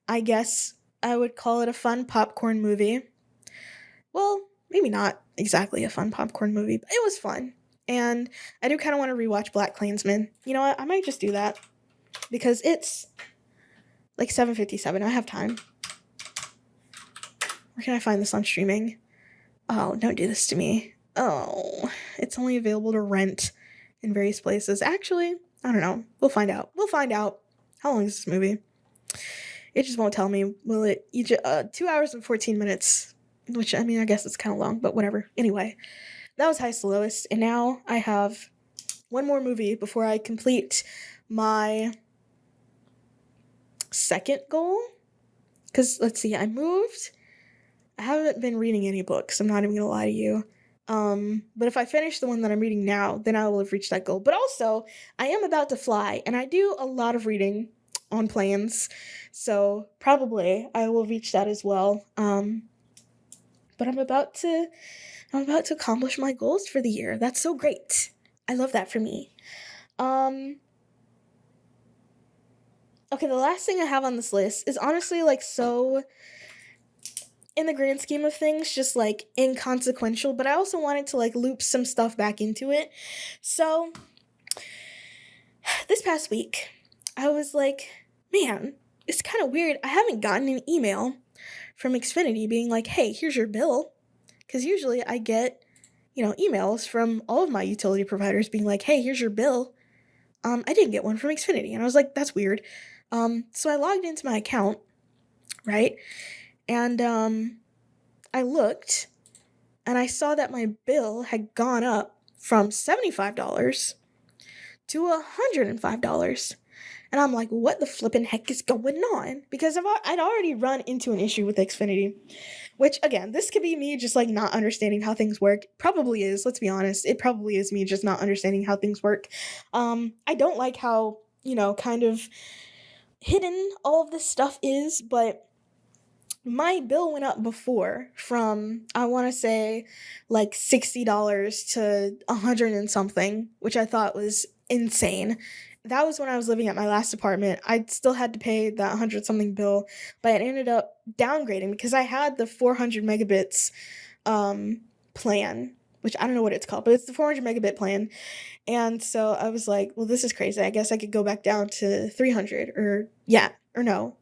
I guess I would call it a fun popcorn movie. Well, maybe not exactly a fun popcorn movie, but it was fun. And I do kind of want to rewatch BlacKkKlansman. You know what? I might just do that because it's like 7:57. I have time. Where can I find this on streaming? Oh, don't do this to me. Oh, it's only available to rent in various places. Actually, I don't know. We'll find out. How long is this movie? It just won't tell me. Will it? 2 hours and 14 minutes. Which, I mean, I guess it's kind of long, but whatever. Anyway, that was Highest to Lowest. And now I have one more movie before I complete my second goal, because let's see, I haven't been reading any books, I'm not even gonna lie to you, but if I finish the one that I'm reading now, then I will have reached that goal. But also, I am about to fly, and I do a lot of reading on planes, so probably I will reach that as well. But I'm about to accomplish my goals for the year. That's so great. I love that for me. Okay, the last thing I have on this list is honestly, like, so, in the grand scheme of things, just, like, inconsequential, but I also wanted to, like, loop some stuff back into it. So, this past week, I was like, man, it's kind of weird. I haven't gotten an email from Xfinity being like, hey, here's your bill. Because usually I get, emails from all of my utility providers being like, hey, here's your bill. I didn't get one from Xfinity. And I was like, that's weird. So I logged into my account, right? And I looked, and I saw that my bill had gone up from $75 to $105. And I'm like, what the flippin' heck is going on? Because I'd already run into an issue with Xfinity, which, again, this could be me just, like, not understanding how things work. Probably is, let's be honest. It probably is me just not understanding how things work. I don't like how, kind of hidden all of this stuff is, but my bill went up before from, I want to say, like $60 to 100 and something, which I thought was insane. That was when I was living at my last apartment. I still had to pay that 100 something bill, but it ended up downgrading because I had the 400 megabits plan, which I don't know what it's called, but it's the 400 megabit plan. And so I was like, well, this is crazy. I guess I could go back down to 300 or no.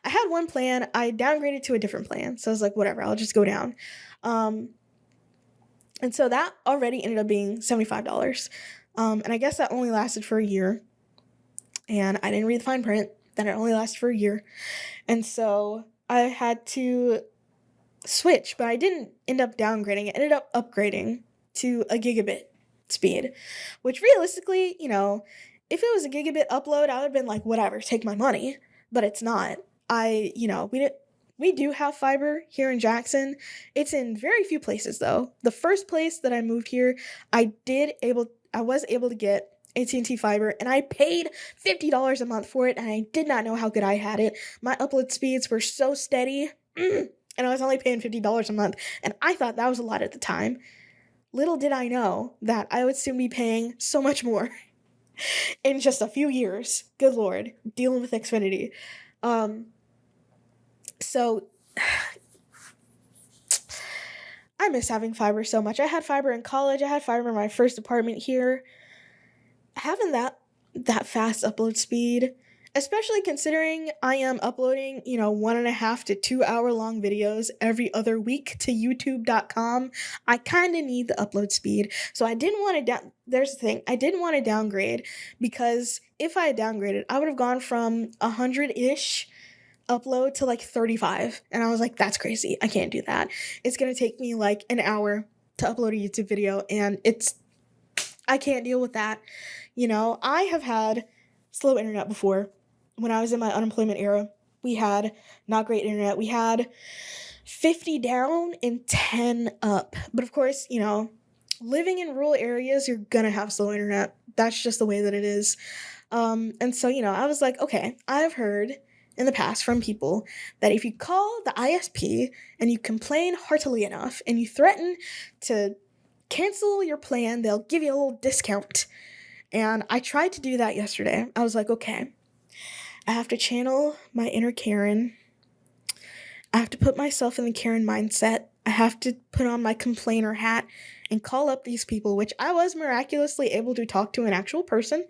I had one plan. I downgraded to a different plan. So I was like, whatever, I'll just go down. Um, and so that already ended up being $75. And I guess that only lasted for a year. And I didn't read the fine print that it only lasted for a year. And so I had to switch, but I didn't end up downgrading. I ended up upgrading to a gigabit speed, which realistically, if it was a gigabit upload, I would have been like, whatever, take my money. But it's not. We do have fiber here in Jackson. It's in very few places though. The first place that I moved here, I was able to get AT&T fiber, and I paid $50 a month for it, and I did not know how good I had it. My upload speeds were so steady, and I was only paying $50 a month, and I thought that was a lot at the time. Little did I know that I would soon be paying so much more in just a few years. Good Lord, dealing with Xfinity. So I miss having fiber so much. I had fiber in college. I had fiber in my first apartment here. Having that fast upload speed, especially considering I am uploading, 1.5 to 2 hour long videos every other week to youtube.com, I kind of need the upload speed. So I didn't want to there's the thing, I didn't want to downgrade, because if I had downgraded, I would have gone from 100-ish upload to like 35. And I was like, that's crazy. I can't do that. It's going to take me like an hour to upload a YouTube video, and I can't deal with that. I have had slow internet before. When I was in my unemployment era, we had not great internet. We had 50 down and 10 up. But of course, living in rural areas, you're gonna have slow internet. That's just the way that it is. And so, I was like, okay, I've heard in the past from people that if you call the ISP and you complain heartily enough and you threaten to cancel your plan, they'll give you a little discount. And I tried to do that yesterday. I was like, okay, I have to channel my inner Karen. I have to put myself in the Karen mindset. I have to put on my complainer hat and call up these people, which I was miraculously able to talk to an actual person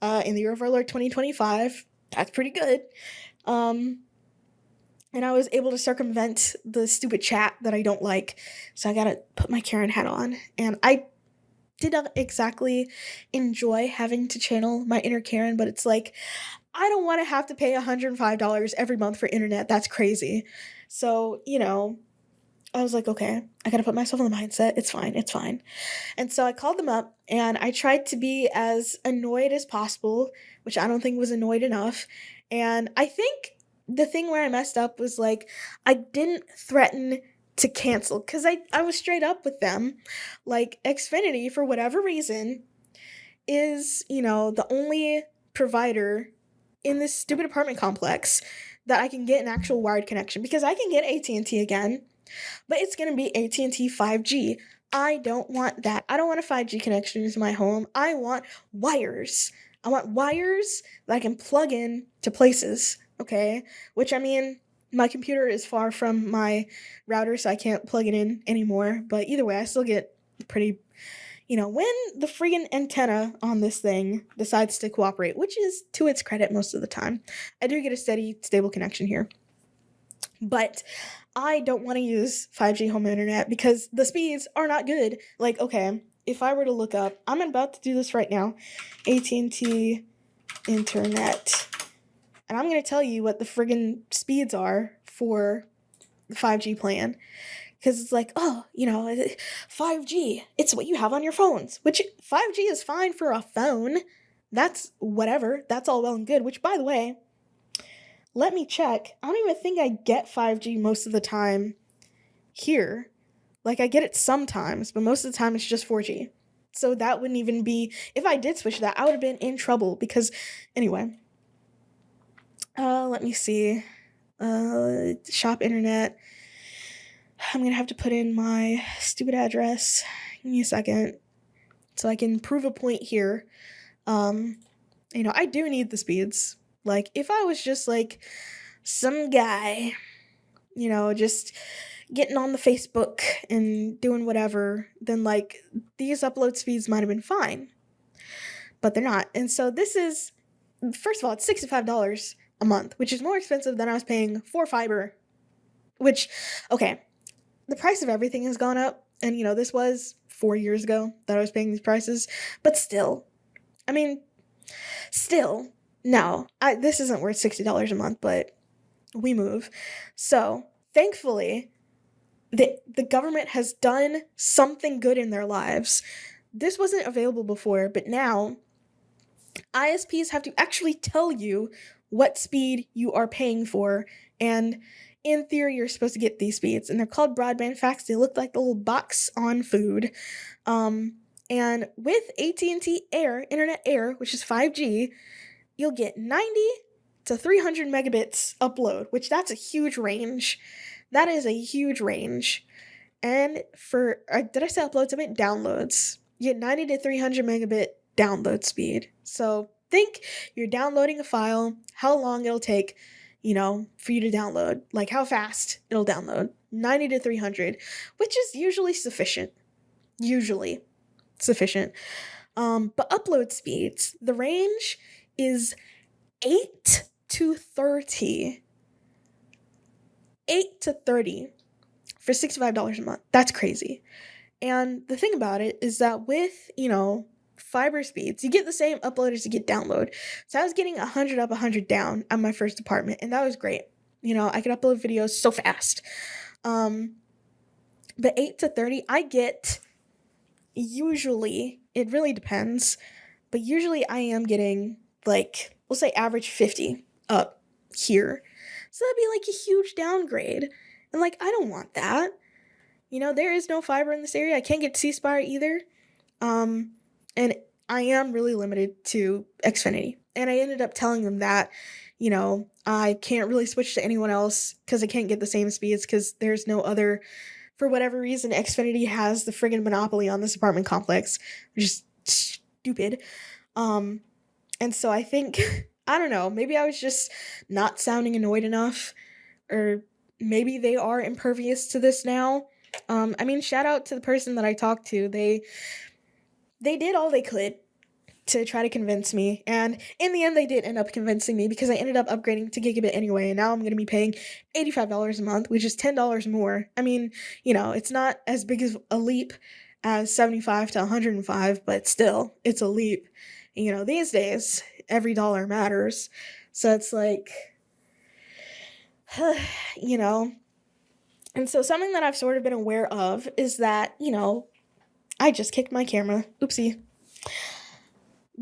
in the year of our Lord 2025. That's pretty good. And I was able to circumvent the stupid chat that I don't like. So I gotta put my Karen hat on. And I did not exactly enjoy having to channel my inner Karen, but it's like, I don't want to have to pay $105 every month for internet. That's crazy. So, I was like, okay, I gotta put myself in the mindset. It's fine. And so I called them up and I tried to be as annoyed as possible, which I don't think was annoyed enough. And I think the thing where I messed up was like, I didn't threaten to cancel, because I was straight up with them. Like, Xfinity, for whatever reason, is, the only provider in this stupid apartment complex that I can get an actual wired connection, because I can get AT&T again, but it's going to be AT&T 5G. I don't want that. I don't want a 5G connection into my home. I want wires. I want wires that I can plug in to places, okay? Which, my computer is far from my router, so I can't plug it in anymore. But either way, I still get pretty, when the friggin' antenna on this thing decides to cooperate, which is to its credit most of the time, I do get a steady, stable connection here. But I don't want to use 5G home internet because the speeds are not good. Like, okay, if I were to look up, I'm about to do this right now, AT&T internet. And I'm going to tell you what the friggin' speeds are for the 5G plan. Because it's like, 5G, it's what you have on your phones. Which, 5G is fine for a phone. That's whatever. That's all well and good. Which, by the way, let me check. I don't even think I get 5G most of the time here. Like, I get it sometimes, but most of the time it's just 4G. So that wouldn't even be... If I did switch that, I would have been in trouble. Because, anyway... let me see. Shop internet. I'm gonna have to put in my stupid address. Give me a second. So I can prove a point here. I do need the speeds. Like, if I was just like some guy, just getting on the Facebook and doing whatever, then like these upload speeds might have been fine, but they're not. And so this is, first of all, it's $65 a month, which is more expensive than I was paying for fiber, which, okay, the price of everything has gone up. And, this was 4 years ago that I was paying these prices, but still, I mean, still, no, this isn't worth $60 a month, but we move. So thankfully, the government has done something good in their lives. This wasn't available before, but now ISPs have to actually tell you what speed you are paying for, and in theory, you're supposed to get these speeds, and they're called broadband facts. They look like the little box on food. And with AT&T Air, Internet Air, which is 5G, you'll get 90 to 300 megabits upload, which that's a huge range. That is a huge range. And for, did I say uploads? I meant downloads. You get 90 to 300 megabit download speed. So think you're downloading a file, how long it'll take, for you to download, like how fast it'll download. 90 to 300, which is usually sufficient. But upload speeds, the range is 8 to 30. 8 to 30 for $65 a month. That's crazy. And the thing about it is that with, fiber speeds, you get the same upload as you get download. So I was getting 100 up, 100 down on my first apartment, and that was great. I could upload videos so fast. But 8 to 30, I get, usually, it really depends, but usually I am getting, like, we'll say average 50 up here. So that'd be like a huge downgrade. And like, I don't want that. There is no fiber in this area. I can't get C-Spire either. And I am really limited to Xfinity. And I ended up telling them that, I can't really switch to anyone else because I can't get the same speeds because there's no other, for whatever reason, Xfinity has the friggin' monopoly on this apartment complex, which is stupid. And so I think, I don't know, maybe I was just not sounding annoyed enough, or maybe they are impervious to this now. Shout out to the person that I talked to. They did all they could to try to convince me, and in the end they did end up convincing me because I ended up upgrading to gigabit anyway, and now I'm going to be paying $85 a month, which is $10 more. It's not as big of a leap as 75 to 105, but still, it's a leap. These days, every dollar matters. So it's like, And so something that I've sort of been aware of is that, I just kicked my camera. Oopsie.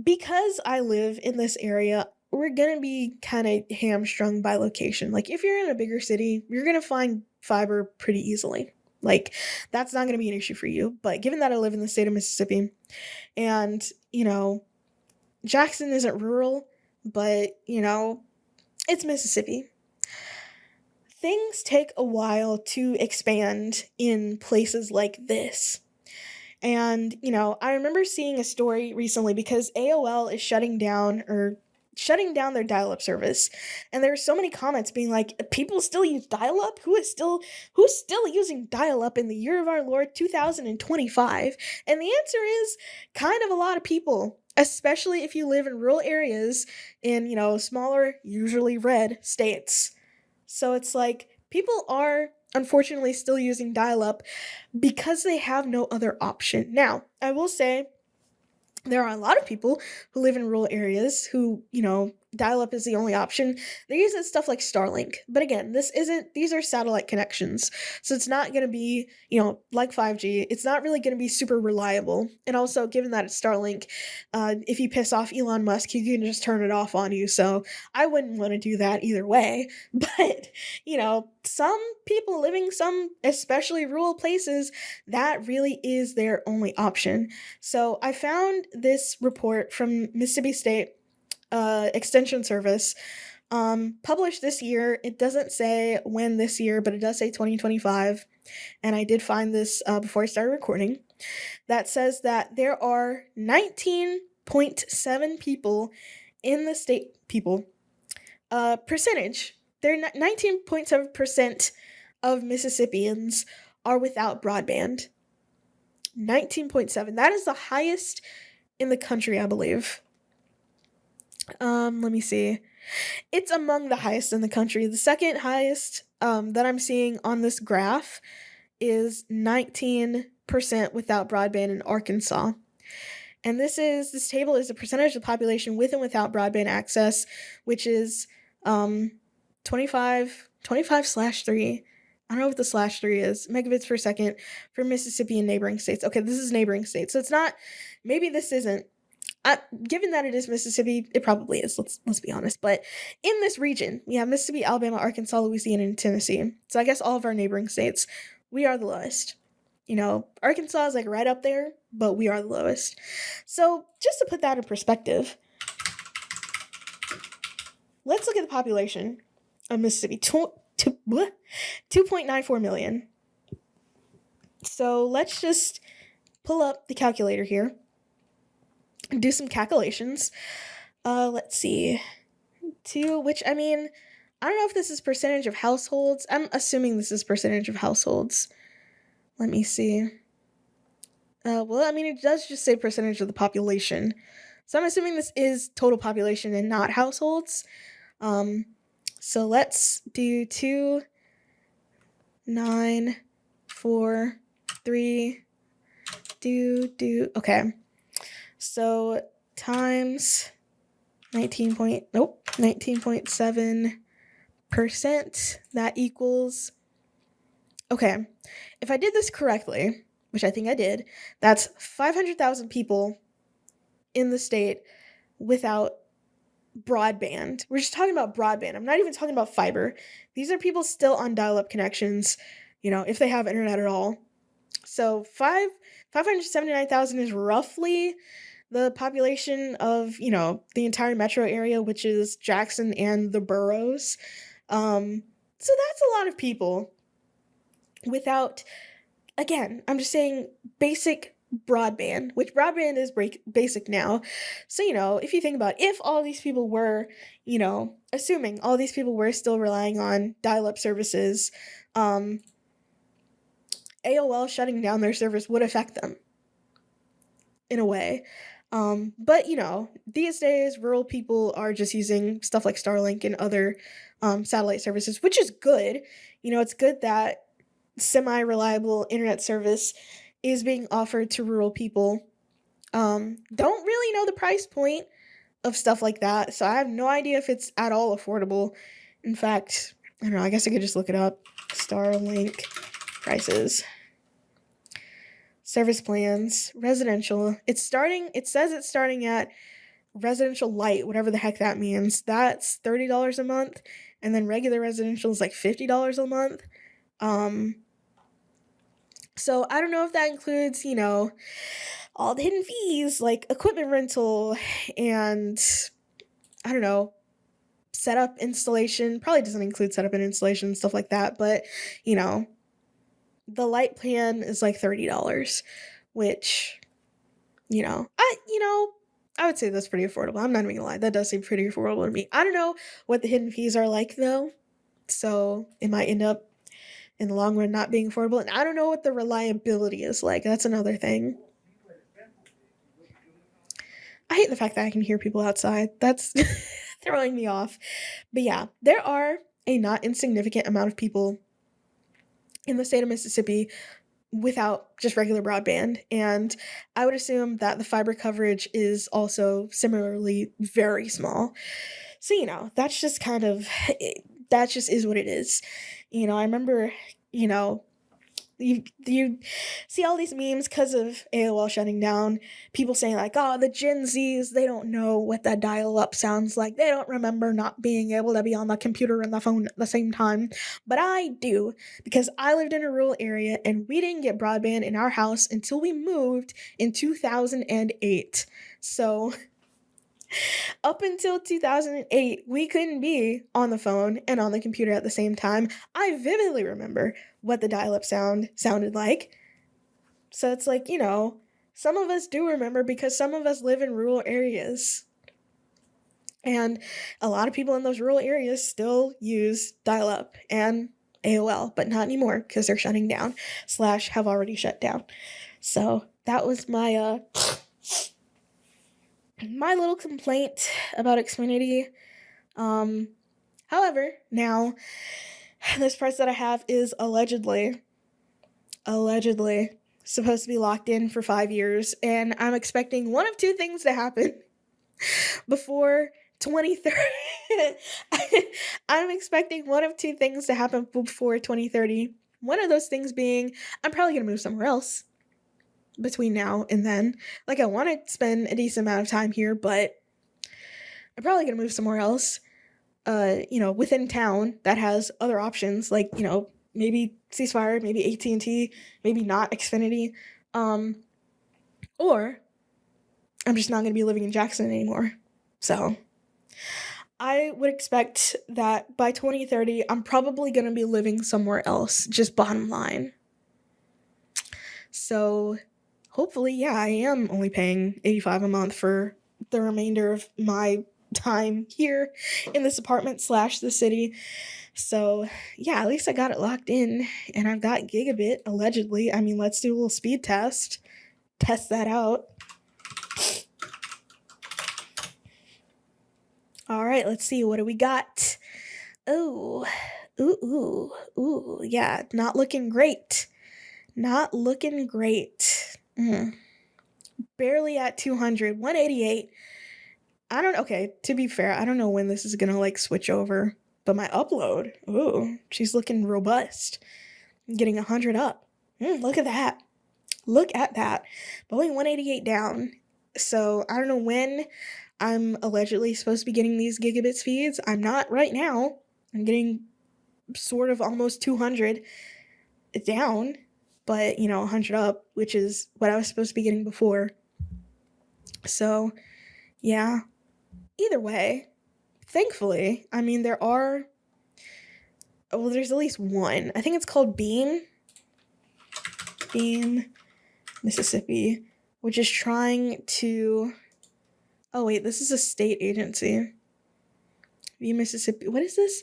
Because I live in this area, we're going to be kind of hamstrung by location. Like, if you're in a bigger city, you're going to find fiber pretty easily. Like, that's not going to be an issue for you. But given that I live in the state of Mississippi, and, Jackson isn't rural, but, it's Mississippi. Things take a while to expand in places like this. And, I remember seeing a story recently because AOL is shutting down their dial-up service. And there were so many comments being like, people still use dial-up? Who's still using dial-up in the year of our Lord 2025? And the answer is kind of a lot of people, especially if you live in rural areas in, smaller, usually red states. So it's like, people are unfortunately still using dial-up because they have no other option. Now, I will say there are a lot of people who live in rural areas who, dial-up is the only option. They're using stuff like Starlink. But again, these are satellite connections. So it's not going to be, like 5G. It's not really going to be super reliable. And also, given that it's Starlink, if you piss off Elon Musk, he can just turn it off on you. So I wouldn't want to do that either way. But, some people living some especially rural places, that really is their only option. So I found this report from Mississippi State Extension Service, published this year. It doesn't say when this year, but it does say 2025. And I did find this before I started recording. That says that there are 19.7 people in the state, percentage. They're 19.7% of Mississippians are without broadband. 19.7. That is the highest in the country, I believe. Let me see. It's among the highest in the country. The second highest that I'm seeing on this graph is 19% without broadband in Arkansas. And this table is the percentage of the population with and without broadband access, which is 25/3. I don't know what the /3 is, megabits per second for Mississippi and neighboring states. Okay, this is neighboring states. So it's not, maybe this isn't, given that it is Mississippi, it probably is, let's be honest. But in this region, we have Mississippi, Alabama, Arkansas, Louisiana, and Tennessee. So I guess all of our neighboring states, we are the lowest. Arkansas is like right up there, but we are the lowest. So just to put that in perspective, let's look at the population of Mississippi. 2.94 million. So let's just pull up the calculator here and do some calculations. Let's see. I don't know if this is percentage of households. I'm assuming this is percentage of households. Let me see. It does just say percentage of the population. So I'm assuming this is total population and not households. So let's do 2, 9, 4, 3, okay. So times 19.7%, that equals, okay, if I did this correctly, which I think I did, that's 500,000 people in the state without broadband. We're just talking about broadband. I'm not even talking about fiber. These are people still on dial-up connections, if they have internet at all. So 579,000 is roughly the population of, the entire metro area, which is Jackson and the boroughs. So that's a lot of people without, again, I'm just saying basic broadband, which broadband is basic now. So, if you think about if all these people were, assuming all these people were still relying on dial-up services, AOL shutting down their service would affect them in a way. But, these days, rural people are just using stuff like Starlink and other satellite services, which is good. It's good that semi-reliable internet service is being offered to rural people. Don't really know the price point of stuff like that, so I have no idea if it's at all affordable. In fact, I don't know, I guess I could just look it up. Starlink prices. Service plans, residential. It says it's starting at residential light, whatever the heck that means. That's $30 a month, and then regular residential is like $50 a month. So I don't know if that includes, all the hidden fees like equipment rental and, I don't know, setup, installation. Probably doesn't include setup and installation, stuff like that. But, the light plan is like $30, which, I would say that's pretty affordable. I'm not even gonna lie. That does seem pretty affordable to me. I don't know what the hidden fees are like though. So it might end up in the long run not being affordable. And I don't know what the reliability is like. That's another thing. I hate the fact that I can hear people outside. That's throwing me off. But yeah, there are a not insignificant amount of people in the state of Mississippi without just regular broadband. And I would assume that the fiber coverage is also similarly very small. So, that's just that just is what it is. I remember, you see all these memes because of AOL shutting down, people saying like, oh, the Gen Zs, they don't know what that dial-up sounds like. They don't remember not being able to be on the computer and the phone at the same time. But I do, because I lived in a rural area and we didn't get broadband in our house until we moved in 2008. So up until 2008, we couldn't be on the phone and on the computer at the same time. I vividly remember what the dial-up sounded like. So it's like, some of us do remember because some of us live in rural areas. And a lot of people in those rural areas still use dial-up. And AOL, but not anymore because they're shutting down / have already shut down. So that was my my little complaint about Xfinity. However, now this price that I have is allegedly supposed to be locked in for 5 years, and I'm expecting one of two things to happen before 2030. I'm expecting one of two things to happen before 2030. One of those things being, I'm probably going to move somewhere else between now and then. Like, I want to spend a decent amount of time here, but I'm probably going to move somewhere else, within town that has other options, like, maybe Ceasefire, maybe AT&T, maybe not Xfinity, or I'm just not going to be living in Jackson anymore. So I would expect that by 2030, I'm probably going to be living somewhere else, just bottom line. So hopefully, yeah, I am only paying $85 a month for the remainder of my time here in this apartment / the city. So yeah, at least I got it locked in, and I've got gigabit, allegedly. I mean, let's do a little speed test that out. All right, let's see, what do we got? Ooh, yeah, not looking great. Barely at 200, 188. Okay, to be fair, I don't know when this is gonna, switch over, but my upload, she's looking robust. I'm getting 100 up. Look at that. But only 188 down. So, I don't know when I'm allegedly supposed to be getting these gigabit speeds. I'm not right now. I'm getting sort of almost 200 down, but, 100 up, which is what I was supposed to be getting before. So, yeah. Either way, thankfully, I mean, there's at least one. I think it's called Beam, Mississippi, which is trying to... Oh, wait, this is a state agency. Beam, Mississippi. What is this?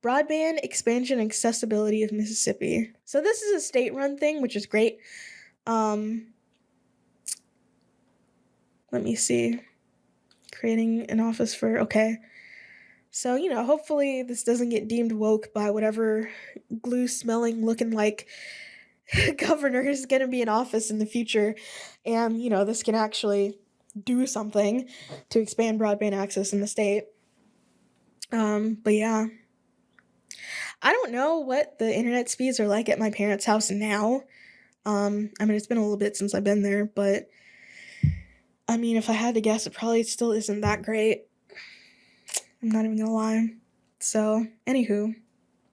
Broadband Expansion and Accessibility of Mississippi. So this is a state-run thing, which is great. Let me see. Creating an office for... Okay. So, hopefully this doesn't get deemed woke by whatever glue-smelling, looking like governor is going to be in office in the future. And, this can actually do something to expand broadband access in the state. But yeah. I don't know what the internet speeds are like at my parents' house now. I mean, it's been a little bit since I've been there, but I mean, if I had to guess, it probably still isn't that great. I'm not even gonna lie. So, anywho,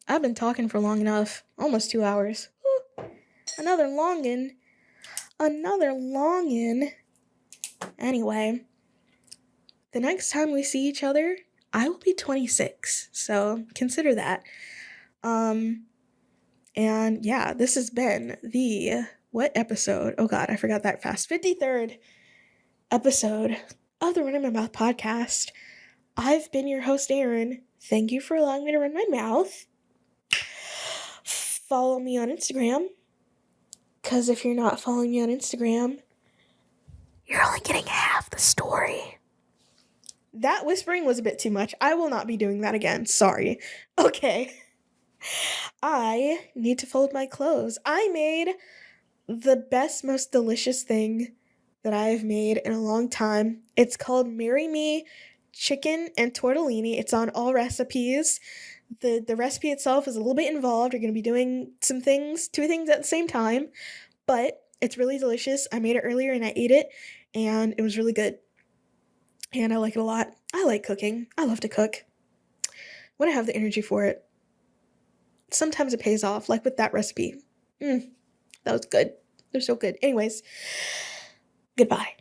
I've been talking for long enough. Almost 2 hours. Woo. Another longin'. Anyway, the next time we see each other, I will be 26. So, consider that. And yeah, this has been the... What episode? Oh god, I forgot that fast. 53rd episode of the Runnin My Mouth podcast. I've been your host, Aaron. Thank you for allowing me to run my mouth. Follow me on Instagram, because if you're not following me on Instagram, you're only getting half the story. That whispering was a bit too much. I will not be doing that again. Sorry. Okay. I need to fold my clothes. I made the best, most delicious thing that I've made in a long time. It's called Marry Me Chicken and Tortellini. It's on All Recipes. The recipe itself is a little bit involved. You're going to be doing two things at the same time, but it's really delicious. I made it earlier and I ate it, and it was really good. And I like it a lot. I like cooking. I love to cook when I have the energy for it. Sometimes it pays off, like with that recipe. That was good. They're so good. Anyways, goodbye.